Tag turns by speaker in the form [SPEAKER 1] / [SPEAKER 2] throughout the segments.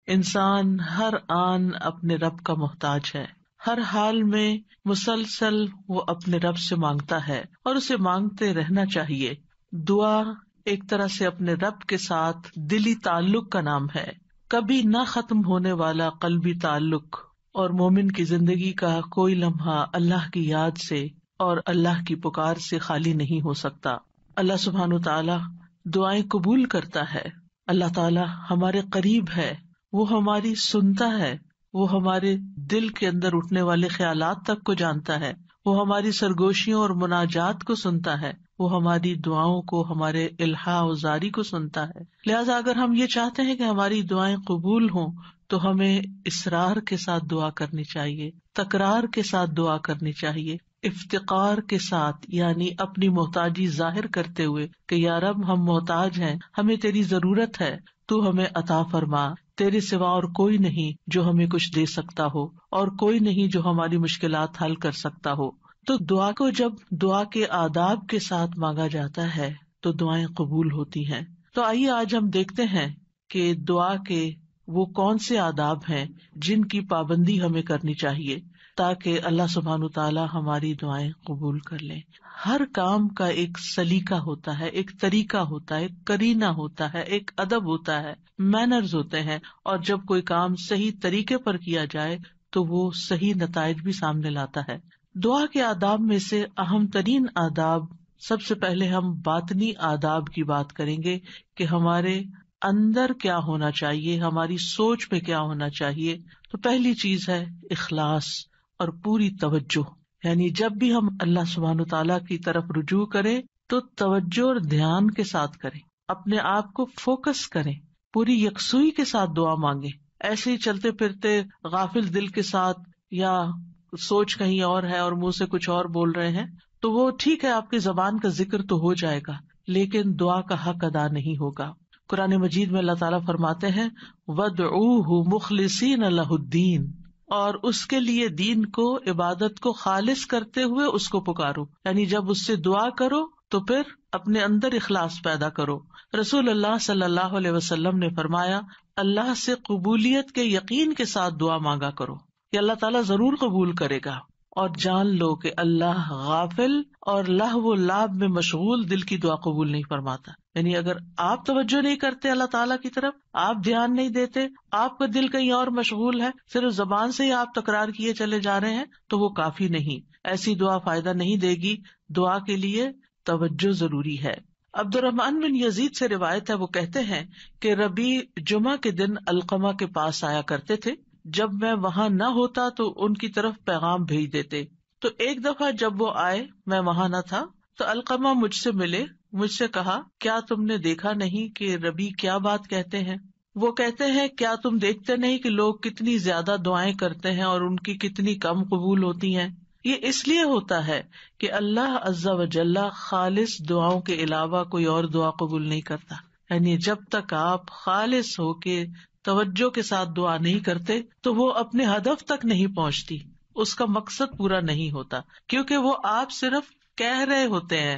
[SPEAKER 1] انسان ہر آن اپنے رب کا محتاج ہے، ہر حال میں مسلسل وہ اپنے رب سے مانگتا ہے اور اسے مانگتے رہنا چاہیے۔ دعا ایک طرح سے اپنے رب کے ساتھ دلی تعلق کا نام ہے، کبھی نہ ختم ہونے والا قلبی تعلق، اور مومن کی زندگی کا کوئی لمحہ اللہ کی یاد سے اور اللہ کی پکار سے خالی نہیں ہو سکتا۔ اللہ سبحانہ تعالی دعائیں قبول کرتا ہے، اللہ تعالی ہمارے قریب ہے، وہ ہماری سنتا ہے، وہ ہمارے دل کے اندر اٹھنے والے خیالات تک کو جانتا ہے، وہ ہماری سرگوشیوں اور مناجات کو سنتا ہے، وہ ہماری دعاؤں کو، ہمارے الحاح و زاری کو سنتا ہے۔ لہٰذا اگر ہم یہ چاہتے ہیں کہ ہماری دعائیں قبول ہوں تو ہمیں اصرار کے ساتھ دعا کرنی چاہیے، تکرار کے ساتھ دعا کرنی چاہیے، افتقار کے ساتھ، یعنی اپنی محتاجی ظاہر کرتے ہوئے کہ یا رب ہم محتاج ہیں، ہمیں تیری ضرورت ہے، تو ہمیں عطا فرما، تیرے سوا اور کوئی نہیں جو ہمیں کچھ دے سکتا ہو، اور کوئی نہیں جو ہماری مشکلات حل کر سکتا ہو۔ تو دعا کو جب دعا کے آداب کے ساتھ مانگا جاتا ہے تو دعائیں قبول ہوتی ہیں۔ تو آئیے آج ہم دیکھتے ہیں کہ دعا کے وہ کون سے آداب ہیں جن کی پابندی ہمیں کرنی چاہیے تاکہ اللہ سبحانہ تعالیٰ ہماری دعائیں قبول کر لیں۔ ہر کام کا ایک سلیقہ ہوتا ہے، ایک طریقہ ہوتا ہے، ایک قرینہ ہوتا ہے، ایک ادب ہوتا ہے، مینرز ہوتے ہیں، اور جب کوئی کام صحیح طریقے پر کیا جائے تو وہ صحیح نتائج بھی سامنے لاتا ہے۔ دعا کے آداب میں سے اہم ترین آداب، سب سے پہلے ہم باطنی آداب کی بات کریں گے کہ ہمارے اندر کیا ہونا چاہیے، ہماری سوچ میں کیا ہونا چاہیے۔ تو پہلی چیز ہے اخلاص اور پوری توجہ، یعنی جب بھی ہم اللہ سبحانہ تعالیٰ کی طرف رجوع کریں تو توجہ اور دھیان کے ساتھ کریں، اپنے آپ کو فوکس کریں، پوری یکسوئی کے ساتھ دعا مانگیں۔ ایسے ہی چلتے پھرتے غافل دل کے ساتھ یا سوچ کہیں اور ہے اور منہ سے کچھ اور بول رہے ہیں تو وہ ٹھیک ہے، آپ کی زبان کا ذکر تو ہو جائے گا لیکن دعا کا حق ادا نہیں ہوگا۔ قرآن مجید میں اللہ تعالیٰ فرماتے ہیں وَادْعُوهُ مُخْلِصِينَ لَهُ الدِّينَ، اور اس کے لیے دین کو، عبادت کو خالص کرتے ہوئے اس کو پکارو، یعنی جب اس سے دعا کرو تو پھر اپنے اندر اخلاص پیدا کرو۔ رسول اللہ صلی اللہ علیہ وسلم نے فرمایا اللہ سے قبولیت کے یقین کے ساتھ دعا مانگا کرو کہ اللہ تعالیٰ ضرور قبول کرے گا، اور جان لو کہ اللہ غافل اور لہو و لعب میں مشغول دل کی دعا قبول نہیں فرماتا۔ یعنی اگر آپ توجہ نہیں کرتے اللہ تعالیٰ کی طرف، آپ دھیان نہیں دیتے، آپ کا دل کہیں اور مشغول ہے، صرف زبان سے ہی آپ تکرار کیے چلے جا رہے ہیں تو وہ کافی نہیں، ایسی دعا فائدہ نہیں دے گی۔ دعا کے لیے توجہ ضروری ہے۔ عبد الرحمن بن یزید سے روایت ہے، وہ کہتے ہیں کہ ربیع جمعہ کے دن علقمہ کے پاس آیا کرتے تھے، جب میں وہاں نہ ہوتا تو ان کی طرف پیغام بھیج دیتے۔ تو ایک دفعہ جب وہ آئے، میں وہاں نہ تھا، تو علقمہ مجھ سے ملے، مجھ سے کہا کیا تم نے دیکھا نہیں کہ ربیع کیا بات کہتے ہیں؟ وہ کہتے ہیں کیا تم دیکھتے نہیں کہ لوگ کتنی زیادہ دعائیں کرتے ہیں اور ان کی کتنی کم قبول ہوتی ہیں؟ یہ اس لیے ہوتا ہے کہ اللہ عز و جل خالص دعاؤں کے علاوہ کوئی اور دعا قبول نہیں کرتا۔ یعنی جب تک آپ خالص ہو کے توجہ کے ساتھ دعا نہیں کرتے تو وہ اپنے ہدف تک نہیں پہنچتی، اس کا مقصد پورا نہیں ہوتا، کیونکہ وہ آپ صرف کہہ رہے ہوتے ہیں،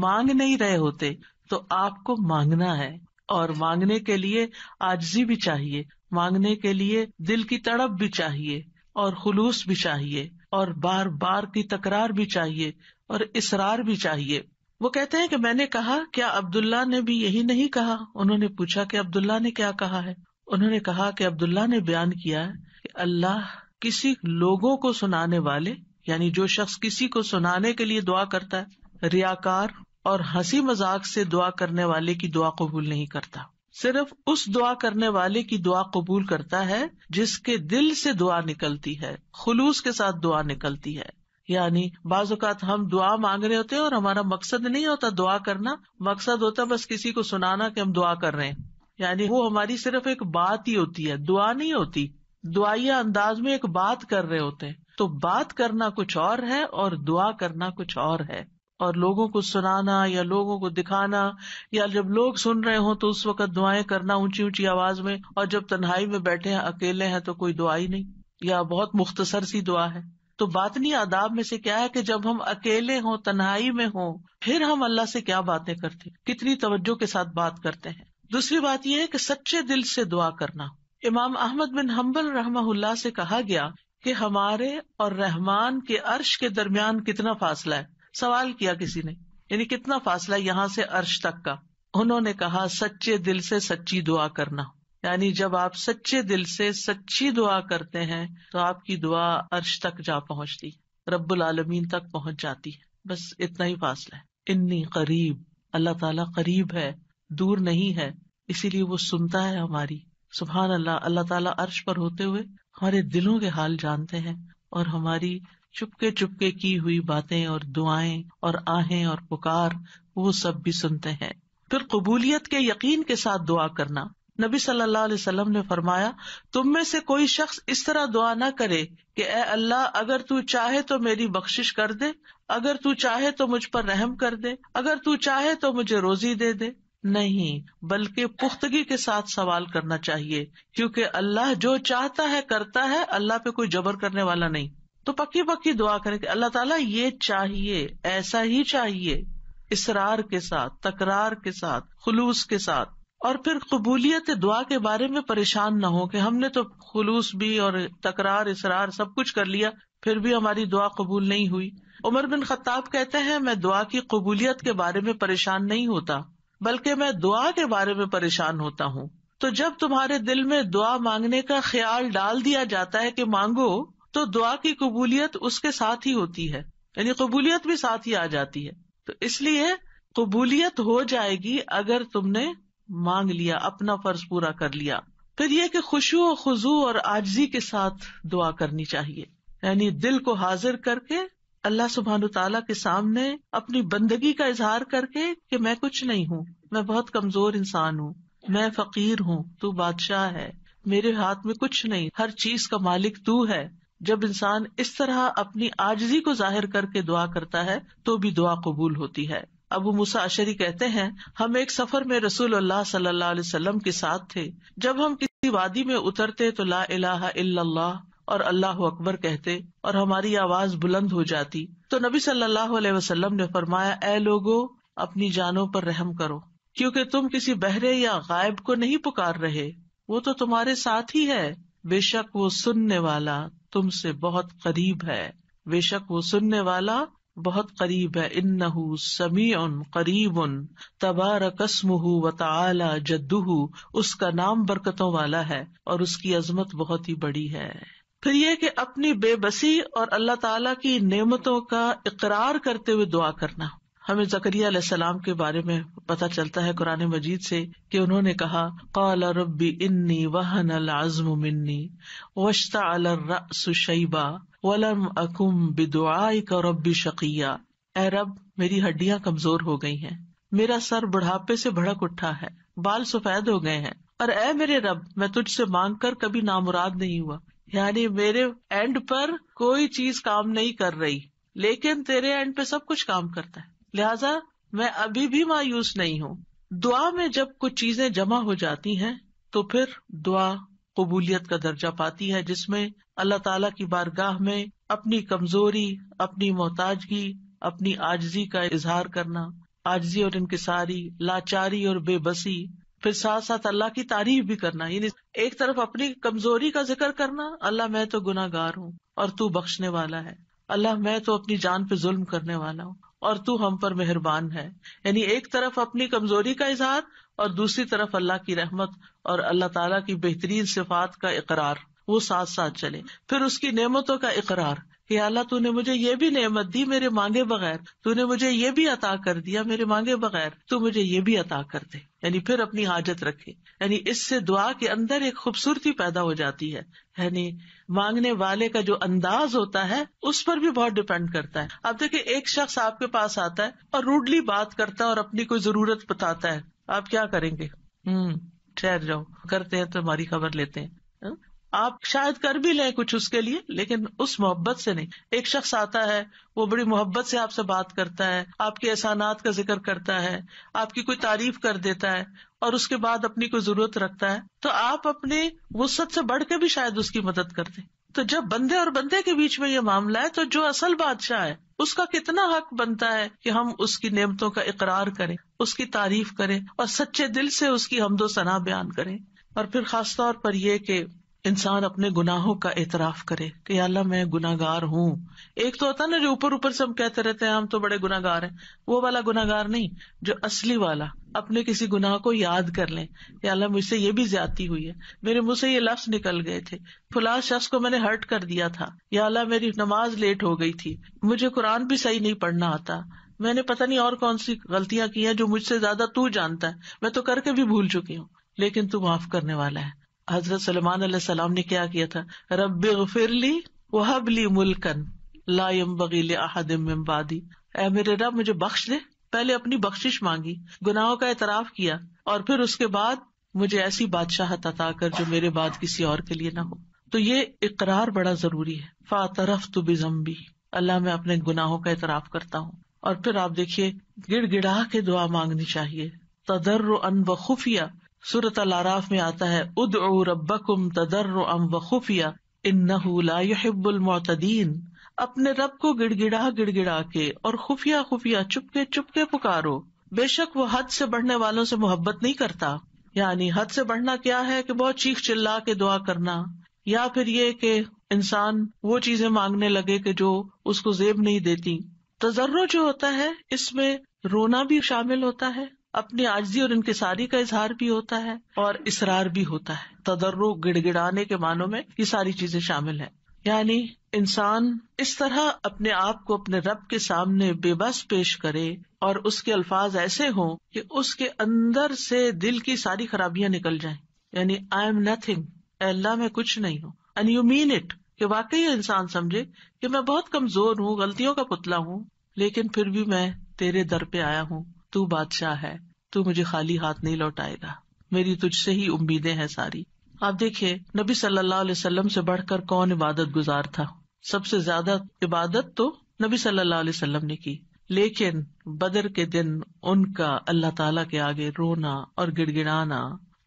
[SPEAKER 1] مانگ نہیں رہے ہوتے۔ تو آپ کو مانگنا ہے، اور مانگنے کے لیے عاجزی بھی چاہیے، مانگنے کے لیے دل کی تڑپ بھی چاہیے، اور خلوص بھی چاہیے، اور بار بار کی تکرار بھی چاہیے، اور اصرار بھی چاہیے۔ وہ کہتے ہیں کہ میں نے کہا کیا عبداللہ نے بھی یہی نہیں کہا؟ انہوں نے پوچھا کہ عبداللہ نے کیا کہا ہے؟ انہوں نے کہا کہ عبداللہ نے بیان کیا کہ اللہ کسی لوگوں کو سنانے والے، یعنی جو شخص کسی کو سنانے کے لیے دعا کرتا ہے، ریاکار اور ہنسی مذاق سے دعا کرنے والے کی دعا قبول نہیں کرتا، صرف اس دعا کرنے والے کی دعا قبول کرتا ہے جس کے دل سے دعا نکلتی ہے، خلوص کے ساتھ دعا نکلتی ہے۔ یعنی بعض اوقات ہم دعا مانگ رہے ہوتے ہیں اور ہمارا مقصد نہیں ہوتا دعا کرنا، مقصد ہوتا بس کسی کو سنانا کہ ہم دعا کر رہے ہیں، یعنی وہ ہماری صرف ایک بات ہی ہوتی ہے، دعا نہیں ہوتی، دعائیا انداز میں ایک بات کر رہے ہوتے ہیں۔ تو بات کرنا کچھ اور ہے اور دعا کرنا کچھ اور ہے، اور لوگوں کو سنانا یا لوگوں کو دکھانا، یا جب لوگ سن رہے ہوں تو اس وقت دعائیں کرنا اونچی اونچی آواز میں، اور جب تنہائی میں بیٹھے ہیں، اکیلے ہیں تو کوئی دعا ہی نہیں، یا بہت مختصر سی دعا ہے۔ تو باطنی آداب میں سے کیا ہے کہ جب ہم اکیلے ہوں، تنہائی میں ہوں، پھر ہم اللہ سے کیا باتیں کرتے ہیں، کتنی توجہ کے ساتھ بات کرتے ہیں۔ دوسری بات یہ ہے کہ سچے دل سے دعا کرنا، امام احمد بن حنبل رحمہ اللہ سے کہا گیا کہ ہمارے اور رحمان کے عرش کے درمیان کتنا فاصلہ ہے. سوال کیا کسی نے، یعنی کتنا فاصلہ ہے یہاں سے عرش تک کا. انہوں نے کہا سچے دل سے سچی دعا کرنا. یعنی جب آپ سچے دل سے سچی دعا کرتے ہیں تو آپ کی دعا عرش تک جا پہنچتی، رب العالمین تک پہنچ جاتی ہے. بس اتنا ہی فاصلہ ہے. انی قریب، اللہ تعالیٰ قریب ہے، دور نہیں ہے، اسی لیے وہ سنتا ہے ہماری. سبحان اللہ. اللہ تعالیٰ عرش پر ہوتے ہوئے ہمارے دلوں کے حال جانتے ہیں اور ہماری چپکے چپکے کی ہوئی باتیں اور دعائیں اور آہیں اور پکار وہ سب بھی سنتے ہیں. پھر قبولیت کے یقین کے ساتھ دعا کرنا. نبی صلی اللہ علیہ وسلم نے فرمایا تم میں سے کوئی شخص اس طرح دعا نہ کرے کہ اے اللہ اگر تو چاہے تو میری بخشش کر دے، اگر تو چاہے تو مجھ پر رحم کر دے، اگر تو چاہے تو مجھے روزی دے دے. نہیں، بلکہ پختگی کے ساتھ سوال کرنا چاہیے، کیونکہ اللہ جو چاہتا ہے کرتا ہے، اللہ پہ کوئی جبر کرنے والا نہیں. تو پکی پکی دعا کریں کہ اللہ تعالیٰ یہ چاہیے، ایسا ہی چاہیے، اصرار کے ساتھ، تکرار کے ساتھ، خلوص کے ساتھ. اور پھر قبولیت دعا کے بارے میں پریشان نہ ہو کہ ہم نے تو خلوص بھی اور تکرار اصرار سب کچھ کر لیا پھر بھی ہماری دعا قبول نہیں ہوئی. عمر بن خطاب کہتے ہیں میں دعا کی قبولیت کے بارے میں پریشان نہیں ہوتا بلکہ میں دعا کے بارے میں پریشان ہوتا ہوں. تو جب تمہارے دل میں دعا مانگنے کا خیال ڈال دیا جاتا ہے کہ مانگو، تو دعا کی قبولیت اس کے ساتھ ہی ہوتی ہے، یعنی قبولیت بھی ساتھ ہی آ جاتی ہے. تو اس لیے قبولیت ہو جائے گی اگر تم نے مانگ لیا، اپنا فرض پورا کر لیا. پھر یہ کہ خشوع و خضوع اور عاجزی کے ساتھ دعا کرنی چاہیے، یعنی دل کو حاضر کر کے اللہ سبحانہ تعالیٰ کے سامنے اپنی بندگی کا اظہار کر کے کہ میں کچھ نہیں ہوں، میں بہت کمزور انسان ہوں، میں فقیر ہوں، تو بادشاہ ہے، میرے ہاتھ میں کچھ نہیں، ہر چیز کا مالک تو ہے. جب انسان اس طرح اپنی عاجزی کو ظاہر کر کے دعا کرتا ہے تو بھی دعا قبول ہوتی ہے. ابو موسیٰ اشعری کہتے ہیں ہم ایک سفر میں رسول اللہ صلی اللہ علیہ وسلم کے ساتھ تھے. جب ہم کسی وادی میں اترتے تو لا الہ الا اللہ اور اللہ اکبر کہتے اور ہماری آواز بلند ہو جاتی تو نبی صلی اللہ علیہ وسلم نے فرمایا اے لوگو اپنی جانوں پر رحم کرو، کیونکہ تم کسی بہرے یا غائب کو نہیں پکار رہے، وہ تو تمہارے ساتھ ہی ہے، بے شک وہ سننے والا تم سے بہت قریب ہے، بے شک وہ سننے والا بہت قریب ہے. انہ سمیع قریب تبارک اسمہ وتعالی جدہ، اس کا نام برکتوں والا ہے اور اس کی عظمت بہت ہی بڑی ہے. پھر یہ کہ اپنی بے بسی اور اللہ تعالیٰ کی نعمتوں کا اقرار کرتے ہوئے دعا کرنا. ہمیں زکریا علیہ السلام کے بارے میں پتہ چلتا ہے قرآن مجید سے کہ انہوں نے کہا قال رب انی وہن العظم منی واشتعل الرأس شیبا ولم اکن بدعائک رب شقیا. اے رب میری ہڈیاں کمزور ہو گئی ہیں، میرا سر بڑھاپے سے بھڑک اٹھا ہے، بال سفید ہو گئے ہیں، اور اے میرے رب میں تجھ سے مانگ کر کبھی نامراد نہیں ہوا. یعنی میرے اینڈ پر کوئی چیز کام نہیں کر رہی لیکن تیرے اینڈ پہ سب کچھ کام کرتا ہے، لہذا میں ابھی بھی مایوس نہیں ہوں. دعا میں جب کچھ چیزیں جمع ہو جاتی ہیں تو پھر دعا قبولیت کا درجہ پاتی ہے، جس میں اللہ تعالیٰ کی بارگاہ میں اپنی کمزوری، اپنی محتاجگی، اپنی عاجزی کا اظہار کرنا، عاجزی اور انکساری، لاچاری اور بے بسی، پھر ساتھ ساتھ اللہ کی تعریف بھی کرنا. یعنی ایک طرف اپنی کمزوری کا ذکر کرنا، اللہ میں تو گناہ گار ہوں اور تو بخشنے والا ہے، اللہ میں تو اپنی جان پہ ظلم کرنے والا ہوں اور تو ہم پر مہربان ہے. یعنی ایک طرف اپنی کمزوری کا اظہار اور دوسری طرف اللہ کی رحمت اور اللہ تعالیٰ کی بہترین صفات کا اقرار، وہ ساتھ ساتھ چلے. پھر اس کی نعمتوں کا اقرار کہ اللہ تو نے مجھے یہ بھی نعمت دی میرے مانگے بغیر، تو نے مجھے یہ بھی عطا کر دیا میرے مانگے بغیر، تو مجھے یہ بھی عطا کر دے. یعنی پھر اپنی حاجت رکھے. یعنی اس سے دعا کے اندر ایک خوبصورتی پیدا ہو جاتی ہے. یعنی مانگنے والے کا جو انداز ہوتا ہے اس پر بھی بہت ڈپینڈ کرتا ہے. اب دیکھیں ایک شخص آپ کے پاس آتا ہے اور روڈلی بات کرتا ہے اور اپنی کوئی ضرورت بتاتا ہے، آپ کیا کریں گے؟ ٹھہر جاؤ، کرتے ہیں تو ہماری خبر لیتے ہیں. آپ شاید کر بھی لیں کچھ اس کے لیے لیکن اس محبت سے نہیں. ایک شخص آتا ہے، وہ بڑی محبت سے آپ سے بات کرتا ہے، آپ کے احسانات کا ذکر کرتا ہے، آپ کی کوئی تعریف کر دیتا ہے اور اس کے بعد اپنی کوئی ضرورت رکھتا ہے تو آپ اپنی وسعت سے بڑھ کے بھی شاید اس کی مدد کرتے. تو جب بندے اور بندے کے بیچ میں یہ معاملہ ہے تو جو اصل بادشاہ ہے اس کا کتنا حق بنتا ہے کہ ہم اس کی نعمتوں کا اقرار کریں، اس کی تعریف کریں اور سچے دل سے اس کی حمد و ثنا بیان کریں. اور پھر خاص طور پر یہ کہ انسان اپنے گناہوں کا اعتراف کرے کہ یا اللہ میں گناہگار ہوں. ایک تو ہوتا نا جو اوپر اوپر سے ہم کہتے رہتے ہیں ہم تو بڑے گناہگار ہیں، وہ والا گناہگار نہیں، جو اصلی والا اپنے کسی گناہ کو یاد کر لیں. یا اللہ مجھ سے یہ بھی زیادتی ہوئی ہے، میرے منہ سے یہ لفظ نکل گئے تھے، فلاں شخص کو میں نے ہرٹ کر دیا تھا، یا اللہ میری نماز لیٹ ہو گئی تھی، مجھے قرآن بھی صحیح نہیں پڑھنا آتا، میں نے پتہ نہیں اور کون سی غلطیاں کی ہیں جو مجھ سے زیادہ تو جانتا ہے، میں تو کر کے بھی بھول چکی ہوں، لیکن تو معاف کرنے والا ہے. حضرت سلیمان علیہ السلام نے کیا کیا تھا؟ رب اغفر لی وہب لی ملکن لا ينبغی لأحد من بعدی، اے میرے رب مجھے بخش دے. پہلے اپنی بخشش مانگی، گناہوں کا اعتراف کیا، اور پھر اس کے بعد مجھے ایسی بادشاہت عطا کر جو میرے بعد کسی اور کے لیے نہ ہو. تو یہ اقرار بڑا ضروری ہے. فاعترفت بذنبی، اللہ میں اپنے گناہوں کا اعتراف کرتا ہوں. اور پھر آپ دیکھیے گڑ گڑا کے دعا مانگنی چاہیے، تضرعا وخفیہ. سورۃ الاعراف میں آتا ہے ادعوا ربکم تضرعا وخفیہ انہ لا یحب المعتدین. اپنے رب کو گڑ گڑا کے اور خفیہ خفیہ چپ کے پکارو، بے شک وہ حد سے بڑھنے والوں سے محبت نہیں کرتا. یعنی حد سے بڑھنا کیا ہے کہ بہت چیخ چلا کے دعا کرنا، یا پھر یہ کہ انسان وہ چیزیں مانگنے لگے کہ جو اس کو زیب نہیں دیتی. تضرع جو ہوتا ہے اس میں رونا بھی شامل ہوتا ہے، اپنی عاجزی اور انکساری کا اظہار بھی ہوتا ہے، اور اصرار بھی ہوتا ہے. تضرع گڑ گڑانے کے معنوں میں یہ ساری چیزیں شامل ہیں. یعنی انسان اس طرح اپنے آپ کو اپنے رب کے سامنے بے بس پیش کرے اور اس کے الفاظ ایسے ہوں کہ اس کے اندر سے دل کی ساری خرابیاں نکل جائیں. یعنی آئی ایم نتھنگ، اے اللہ میں کچھ نہیں ہوں. اینڈ یو مین اٹ، کہ واقعی انسان سمجھے کہ میں بہت کمزور ہوں، غلطیوں کا پتلا ہوں، لیکن پھر بھی میں تیرے در پہ آیا ہوں. تو بادشاہ ہے، تو مجھے خالی ہاتھ نہیں لوٹائے گا، میری تجھ سے ہی امیدیں ہیں ساری. آپ دیکھیے نبی صلی اللہ علیہ وسلم سے بڑھ کر کون عبادت گزار تھا؟ سب سے زیادہ عبادت تو نبی صلی اللہ علیہ وسلم نے کی، لیکن بدر کے دن ان کا اللہ تعالیٰ کے آگے رونا اور گڑ گڑانا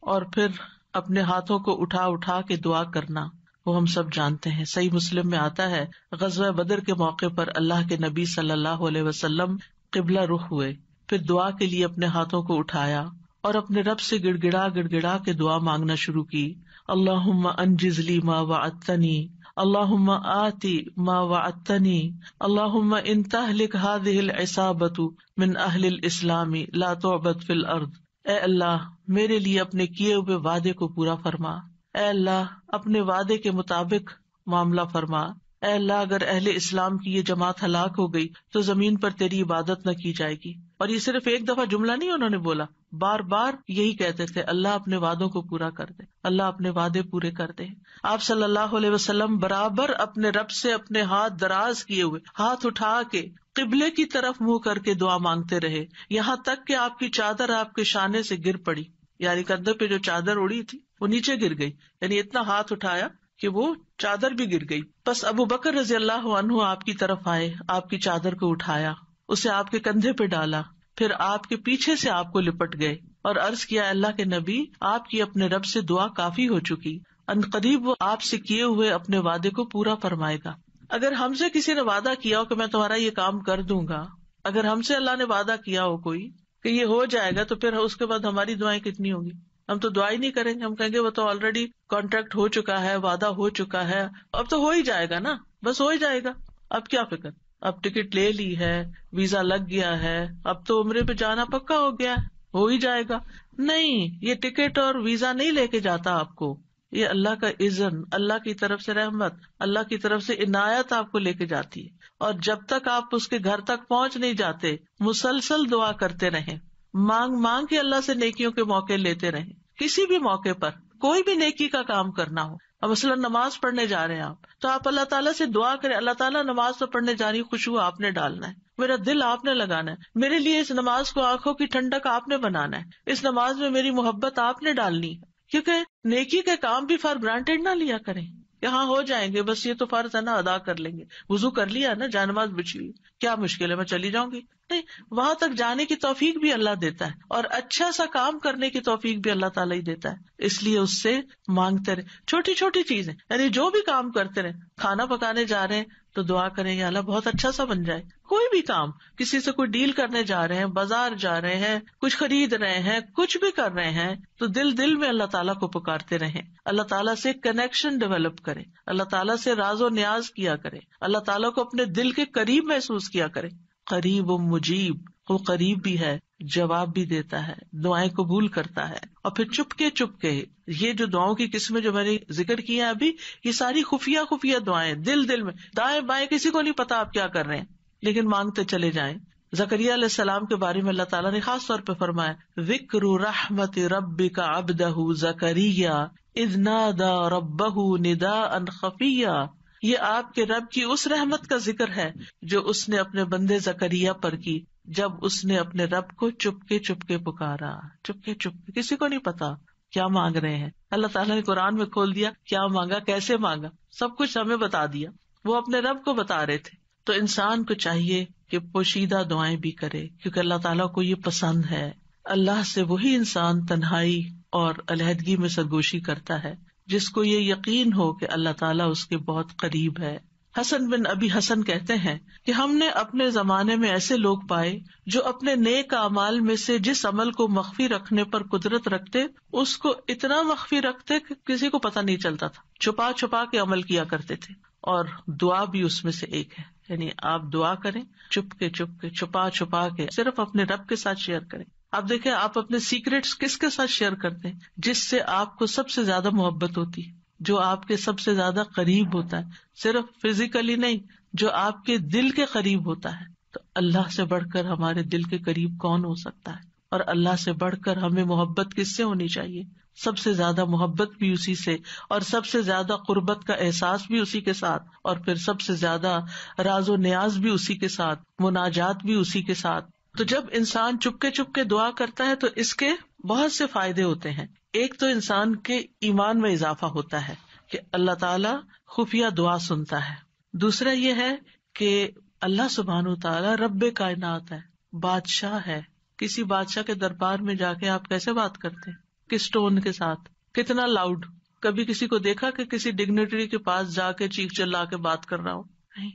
[SPEAKER 1] اور پھر اپنے ہاتھوں کو اٹھا کے دعا کرنا وہ ہم سب جانتے ہیں. صحیح مسلم میں آتا ہے غزوہ بدر کے موقع پر اللہ کے نبی صلی اللہ علیہ وسلم قبلہ رخ ہوئے، پھر دعا کے لیے اپنے ہاتھوں کو اٹھایا اور اپنے رب سے گڑ گڑا کے دعا مانگنا شروع کی. اللہم انجز لی ما وعدتنی، اللہم آتی ما وعدتنی، اللہم ان تہلک ہذہ العصابۃ من اہل الاسلام لا تعبد فی الارض. اے اللہ میرے لیے اپنے کیے ہوئے وعدے کو پورا فرما، اے اللہ اپنے وعدے کے مطابق معاملہ فرما. اے اللہ اگر اہل اسلام کی یہ جماعت ہلاک ہو گئی تو زمین پر تیری عبادت نہ کی جائے گی. اور یہ صرف ایک دفعہ جملہ نہیں انہوں نے بولا، بار بار یہی کہتے تھے اللہ اپنے وعدوں کو پورا کر دے، اللہ اپنے وعدے پورے کر دے. آپ صلی اللہ علیہ وسلم برابر اپنے رب سے اپنے ہاتھ دراز کیے ہوئے، ہاتھ اٹھا کے قبلے کی طرف منہ کر کے دعا مانگتے رہے، یہاں تک کہ آپ کی چادر آپ کے شانے سے گر پڑی. یعنی کندھے پہ جو چادر اڑی تھی وہ نیچے گر گئی، یعنی اتنا ہاتھ اٹھایا کہ وہ چادر بھی گر گئی. بس ابو بکر رضی اللہ عنہ آپ کی طرف آئے، آپ کی چادر کو اٹھایا، اسے آپ کے کندھے پہ ڈالا، پھر آپ کے پیچھے سے آپ کو لپٹ گئے اور عرض کیا اللہ کے نبی آپ کی اپنے رب سے دعا کافی ہو چکی، ان قریب وہ آپ سے کیے ہوئے اپنے وعدے کو پورا فرمائے گا. اگر ہم سے کسی نے وعدہ کیا ہو کہ میں تمہارا یہ کام کر دوں گا، اگر ہم سے اللہ نے وعدہ کیا ہو کوئی کہ یہ ہو جائے گا، تو پھر اس کے بعد ہماری دعائیں کتنی ہوگی؟ ہم تو دعا ہی نہیں کریں گے، ہم کہیں گے وہ تو آلریڈی کانٹریکٹ ہو چکا ہے، وعدہ ہو چکا ہے، اب تو ہو ہی جائے گا نا، بس ہو ہی جائے گا، اب کیا فکر، اب ٹکٹ لے لی ہے، ویزا لگ گیا ہے، اب تو عمرے پہ جانا پکا ہو گیا ہے، ہو ہی جائے گا. نہیں، یہ ٹکٹ اور ویزا نہیں لے کے جاتا آپ کو، یہ اللہ کا اذن، اللہ کی طرف سے رحمت، اللہ کی طرف سے عنایت آپ کو لے کے جاتی ہے. اور جب تک آپ اس کے گھر تک پہنچ نہیں جاتے مسلسل دعا کرتے رہیں، مانگ مانگ کے اللہ سے نیکیوں کے موقع لیتے رہیں. کسی بھی موقع پر کوئی بھی نیکی کا کام کرنا ہو، اب مثلاً نماز پڑھنے جا رہے ہیں آپ، تو آپ اللہ تعالیٰ سے دعا کریں، اللہ تعالیٰ نماز تو پڑھنے جا رہی، خوشبو آپ نے ڈالنا ہے، میرا دل آپ نے لگانا ہے، میرے لیے اس نماز کو آنکھوں کی ٹھنڈک آپ نے بنانا ہے، اس نماز میں میری محبت آپ نے ڈالنی ہے. کیونکہ نیکی کے کام بھی فار گرانٹیڈ نہ لیا کریں کہ ہاں ہو جائیں گے، بس یہ تو فرض ہے نا، ادا کر لیں گے. وضو کر لیا نا، جائے نماز بچھ لی، کیا مشکل ہے، میں چلی جاؤں گی. نہیں، وہاں تک جانے کی توفیق بھی اللہ دیتا ہے، اور اچھا سا کام کرنے کی توفیق بھی اللہ تعالیٰ ہی دیتا ہے. اس لیے اس سے مانگتے رہے. چھوٹی چھوٹی چیزیں، یعنی جو بھی کام کرتے رہے. کھانا پکانے جا رہے ہیں تو دعا کریں یا اللہ بہت اچھا سا بن جائے. کوئی بھی کام، کسی سے کوئی ڈیل کرنے جا رہے ہیں، بازار جا رہے ہیں، کچھ خرید رہے ہیں، کچھ بھی کر رہے ہیں، تو دل میں اللہ تعالیٰ کو پکارتے رہیں. اللہ تعالیٰ سے کنیکشن ڈیولپ کریں، اللہ تعالیٰ سے راز و نیاز کیا کریں، اللہ تعالیٰ کو اپنے دل کے قریب محسوس کیا کریں. قریب و مجیب، وہ قریب بھی ہے، جواب بھی دیتا ہے، دعائیں قبول کرتا ہے. اور پھر چپ کے یہ جو دعاؤں کی قسمیں جو میں نے ذکر کی ہیں ابھی، یہ ساری خفیہ دعائیں، دل میں، دائیں بائیں کسی کو نہیں پتا آپ کیا کر رہے ہیں، لیکن مانگتے چلے جائیں. زکریا علیہ السلام کے بارے میں اللہ تعالیٰ نے خاص طور پہ فرمایا، ذکر رحمت ربک عبدہ زکریا اذ نادى ربہ نداء خفیا. یہ آپ کے رب کی اس رحمت کا ذکر ہے جو اس نے اپنے بندے زکریا پر کی جب اس نے اپنے رب کو چپ کے پکارا. چپ کے کسی کو نہیں پتا کیا مانگ رہے ہیں. اللہ تعالیٰ نے قرآن میں کھول دیا کیا مانگا، کیسے مانگا، سب کچھ ہمیں بتا دیا. وہ اپنے رب کو بتا رہے تھے. تو انسان کو چاہیے کہ پوشیدہ دعائیں بھی کرے، کیونکہ اللہ تعالیٰ کو یہ پسند ہے. اللہ سے وہی انسان تنہائی اور علیحدگی میں سرگوشی کرتا ہے جس کو یہ یقین ہو کہ اللہ تعالیٰ اس کے بہت قریب ہے. حسن بن ابی حسن کہتے ہیں کہ ہم نے اپنے زمانے میں ایسے لوگ پائے جو اپنے نیک اعمال میں سے جس عمل کو مخفی رکھنے پر قدرت رکھتے اس کو اتنا مخفی رکھتے کہ کسی کو پتہ نہیں چلتا تھا. چھپا کے عمل کیا کرتے تھے، اور دعا بھی اس میں سے ایک ہے. یعنی آپ دعا کریں چپ کے چھپا کے، صرف اپنے رب کے ساتھ شیئر کریں. آپ دیکھیں آپ اپنے سیکریٹس کس کے ساتھ شیئر کرتے ہیں؟ جس سے آپ کو سب سے زیادہ محبت ہوتی ہے، جو آپ کے سب سے زیادہ قریب ہوتا ہے، صرف فزیکلی نہیں، جو آپ کے دل کے قریب ہوتا ہے. تو اللہ سے بڑھ کر ہمارے دل کے قریب کون ہو سکتا ہے؟ اور اللہ سے بڑھ کر ہمیں محبت کس سے ہونی چاہیے؟ سب سے زیادہ محبت بھی اسی سے، اور سب سے زیادہ قربت کا احساس بھی اسی کے ساتھ، اور پھر سب سے زیادہ راز و نیاز بھی اسی کے ساتھ، مناجات بھی اسی کے ساتھ. تو جب انسان چپ کے دعا کرتا ہے تو اس کے بہت سے فائدے ہوتے ہیں. ایک تو انسان کے ایمان میں اضافہ ہوتا ہے کہ اللہ تعالیٰ خفیہ دعا سنتا ہے. دوسرا یہ ہے کہ اللہ سبحانہ وتعالیٰ رب کائنات ہے، بادشاہ ہے. کسی بادشاہ کے دربار میں جا کے آپ کیسے بات کرتے ہیں؟ کس ٹون کے ساتھ، کتنا لاؤڈ؟ کبھی کسی کو دیکھا کہ کسی ڈگنیٹری کے پاس جا کے چیخ چلا کے بات کر رہا ہو؟ نہیں.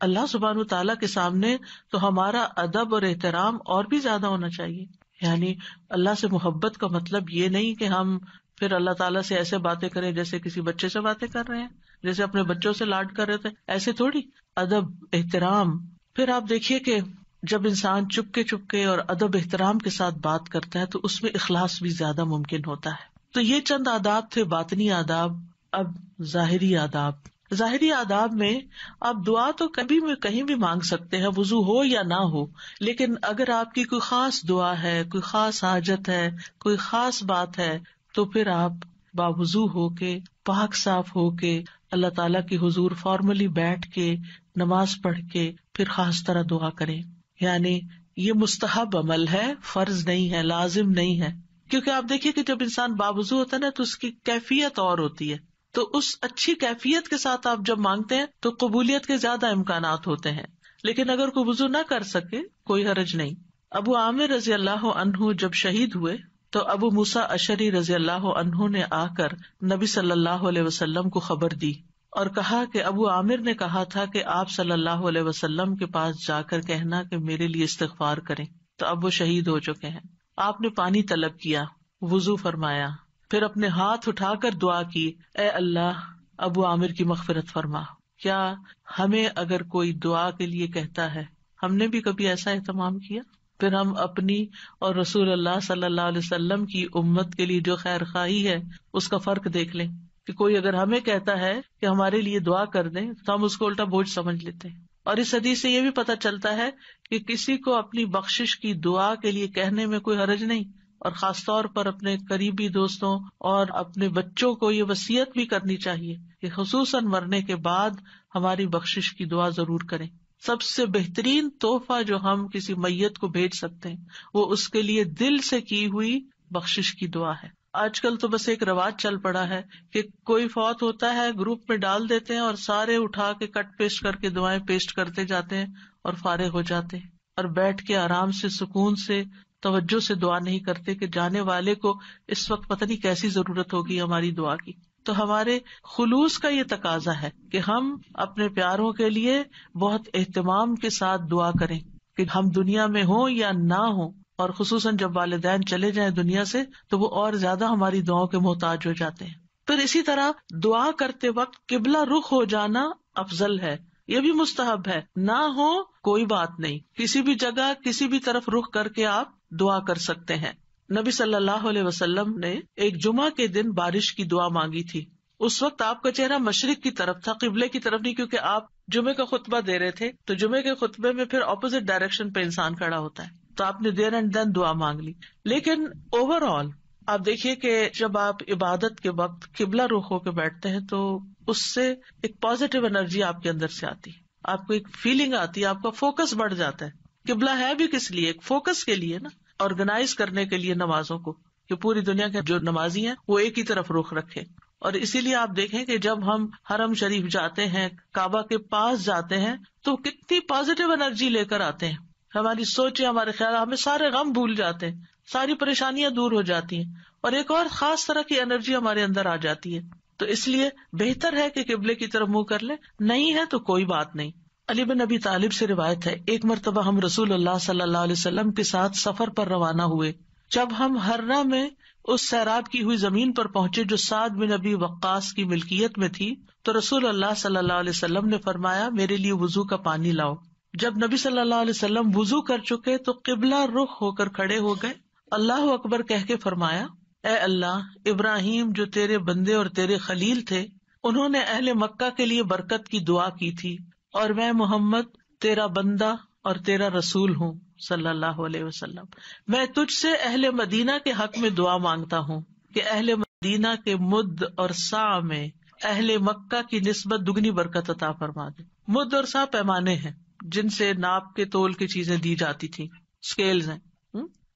[SPEAKER 1] اللہ سبحانہ وتعالیٰ کے سامنے تو ہمارا ادب اور احترام اور بھی زیادہ ہونا چاہیے. یعنی اللہ سے محبت کا مطلب یہ نہیں کہ ہم پھر اللہ تعالیٰ سے ایسے باتیں کریں جیسے کسی بچے سے باتیں کر رہے ہیں، جیسے اپنے بچوں سے لاڈ کر رہے تھے، ایسے تھوڑی. ادب، احترام. پھر آپ دیکھیے کہ جب انسان چپ کے اور ادب احترام کے ساتھ بات کرتا ہے تو اس میں اخلاص بھی زیادہ ممکن ہوتا ہے. تو یہ چند آداب تھے، باطنی آداب. اب ظاہری آداب. ظاہری آداب میں آپ دعا تو کبھی بھی کہیں بھی مانگ سکتے ہیں، وضو ہو یا نہ ہو. لیکن اگر آپ کی کوئی خاص دعا ہے، کوئی خاص حاجت ہے، کوئی خاص بات ہے، تو پھر آپ باوضو ہو کے، پاک صاف ہو کے اللہ تعالیٰ کی حضور فارملی بیٹھ کے نماز پڑھ کے پھر خاص طرح دعا کریں. یعنی یہ مستحب عمل ہے، فرض نہیں ہے، لازم نہیں ہے. کیونکہ آپ دیکھیے کہ جب انسان باوضو ہوتا ہے نا تو اس کی کیفیت اور ہوتی ہے. تو اس اچھی کیفیت کے ساتھ آپ جب مانگتے ہیں تو قبولیت کے زیادہ امکانات ہوتے ہیں. لیکن اگر کوئی وضو نہ کر سکے کوئی حرج نہیں. ابو عامر رضی اللہ عنہ جب شہید ہوئے تو ابو موسیٰ اشعری رضی اللہ عنہ نے آ کر نبی صلی اللہ علیہ وسلم کو خبر دی اور کہا کہ ابو عامر نے کہا تھا کہ آپ صلی اللہ علیہ وسلم کے پاس جا کر کہنا کہ میرے لیے استغفار کریں. تو اب وہ شہید ہو چکے ہیں. آپ نے پانی طلب کیا، وضو فرمایا، پھر اپنے ہاتھ اٹھا کر دعا کی، اے اللہ ابو عامر کی مغفرت فرما. کیا ہمیں اگر کوئی دعا کے لیے کہتا ہے، ہم نے بھی کبھی ایسا اہتمام کیا؟ پھر ہم اپنی اور رسول اللہ صلی اللہ علیہ وسلم کی امت کے لیے جو خیر خواہی ہے اس کا فرق دیکھ لیں کہ کوئی اگر ہمیں کہتا ہے کہ ہمارے لیے دعا کر دیں تو ہم اس کو الٹا بوجھ سمجھ لیتے ہیں. اور اس حدیث سے یہ بھی پتہ چلتا ہے کہ کسی کو اپنی بخشش کی دعا کے لیے کہنے میں کوئی حرج نہیں، اور خاص طور پر اپنے قریبی دوستوں اور اپنے بچوں کو یہ وصیت بھی کرنی چاہیے کہ خصوصاً مرنے کے بعد ہماری بخشش کی دعا ضرور کریں. سب سے بہترین تحفہ جو ہم کسی میت کو بھیج سکتے ہیں وہ اس کے لیے دل سے کی ہوئی بخشش کی دعا ہے. آج کل تو بس ایک رواج چل پڑا ہے کہ کوئی فوت ہوتا ہے گروپ میں ڈال دیتے ہیں اور سارے اٹھا کے کٹ پیسٹ کر کے دعائیں پیسٹ کرتے جاتے ہیں اور فارغ ہو جاتے ہیں. اور بیٹھ کے آرام سے سکون سے توجہ سے دعا نہیں کرتے کہ جانے والے کو اس وقت پتہ نہیں کیسی ضرورت ہوگی ہماری دعا کی. تو ہمارے خلوص کا یہ تقاضا ہے کہ ہم اپنے پیاروں کے لیے بہت اہتمام کے ساتھ دعا کریں کہ ہم دنیا میں ہوں یا نہ ہوں، اور خصوصاً جب والدین چلے جائیں دنیا سے تو وہ اور زیادہ ہماری دعاؤں کے محتاج ہو جاتے ہیں. پھر اسی طرح دعا کرتے وقت قبلہ رخ ہو جانا افضل ہے، یہ بھی مستحب ہے. نہ ہو کوئی بات نہیں، کسی بھی جگہ کسی بھی طرف رخ کر کے آپ دعا کر سکتے ہیں. نبی صلی اللہ علیہ وسلم نے ایک جمعہ کے دن بارش کی دعا مانگی تھی. اس وقت آپ کا چہرہ مشرق کی طرف تھا، قبلے کی طرف نہیں، کیونکہ آپ جمعے کا خطبہ دے رہے تھے. تو جمعے کے خطبے میں پھر اپوزٹ ڈائریکشن پہ انسان کھڑا ہوتا ہے، تو آپ نے دیر اینڈ دین دعا مانگ لی. لیکن اوور آل آپ دیکھیے کہ جب آپ عبادت کے وقت قبلہ رخ ہو کے بیٹھتے ہیں تو اس سے ایک پازیٹیو انرجی آپ کے اندر سے آتی ہے، آپ کو ایک فیلنگ آتی ہے، آپ کا فوکس بڑھ جاتا ہے. قبلہ ہے بھی کس لیے؟ ایک فوکس کے لیے نا، آرگنائز کرنے کے لیے نمازوں کو، کہ پوری دنیا کے جو نمازی ہیں وہ ایک ہی طرف رخ رکھے. اور اسی لیے آپ دیکھیں کہ جب ہم حرم شریف جاتے ہیں، کعبہ کے پاس جاتے ہیں، تو کتنی پازیٹیو انرجی لے کر آتے ہیں. ہماری سوچیں، ہمارے خیال، ہمیں سارے غم بھول جاتے ہیں، ساری پریشانیاں دور ہو جاتی ہیں، اور ایک اور خاص طرح کی انرجی ہمارے اندر آ جاتی ہے. تو اس لیے بہتر ہے کہ قبلے کی طرف منہ کر لیں، نہیں ہے تو کوئی بات نہیں. علی بن ابی طالب سے روایت ہے، ایک مرتبہ ہم رسول اللہ صلی اللہ علیہ وسلم کے ساتھ سفر پر روانہ ہوئے. جب ہم ہرہ میں اس سیراب کی ہوئی زمین پر پہنچے جو سعد بن ابی وقاص کی ملکیت میں تھی، تو رسول اللہ صلی اللہ علیہ وسلم نے فرمایا، میرے لیے وضو کا پانی لاؤ. جب نبی صلی اللہ علیہ وسلم وضو کر چکے تو قبلہ رخ ہو کر کھڑے ہو گئے، اللہ اکبر کہہ کے فرمایا، اے اللہ، ابراہیم جو تیرے بندے اور تیرے خلیل تھے، انہوں نے اہل مکہ کے لیے برکت کی دعا کی تھی، اور میں محمد تیرا بندہ اور تیرا رسول ہوں صلی اللہ علیہ وسلم. میں تجھ سے اہل مدینہ کے حق میں دعا مانگتا ہوں کہ اہل مدینہ کے مد اور سا میں اہل مکہ کی نسبت دگنی برکت عطا فرما دے. مد اور سا پیمانے ہیں جن سے ناپ کے تول کی چیزیں دی جاتی تھی، اسکیلز ہیں.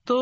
[SPEAKER 1] تو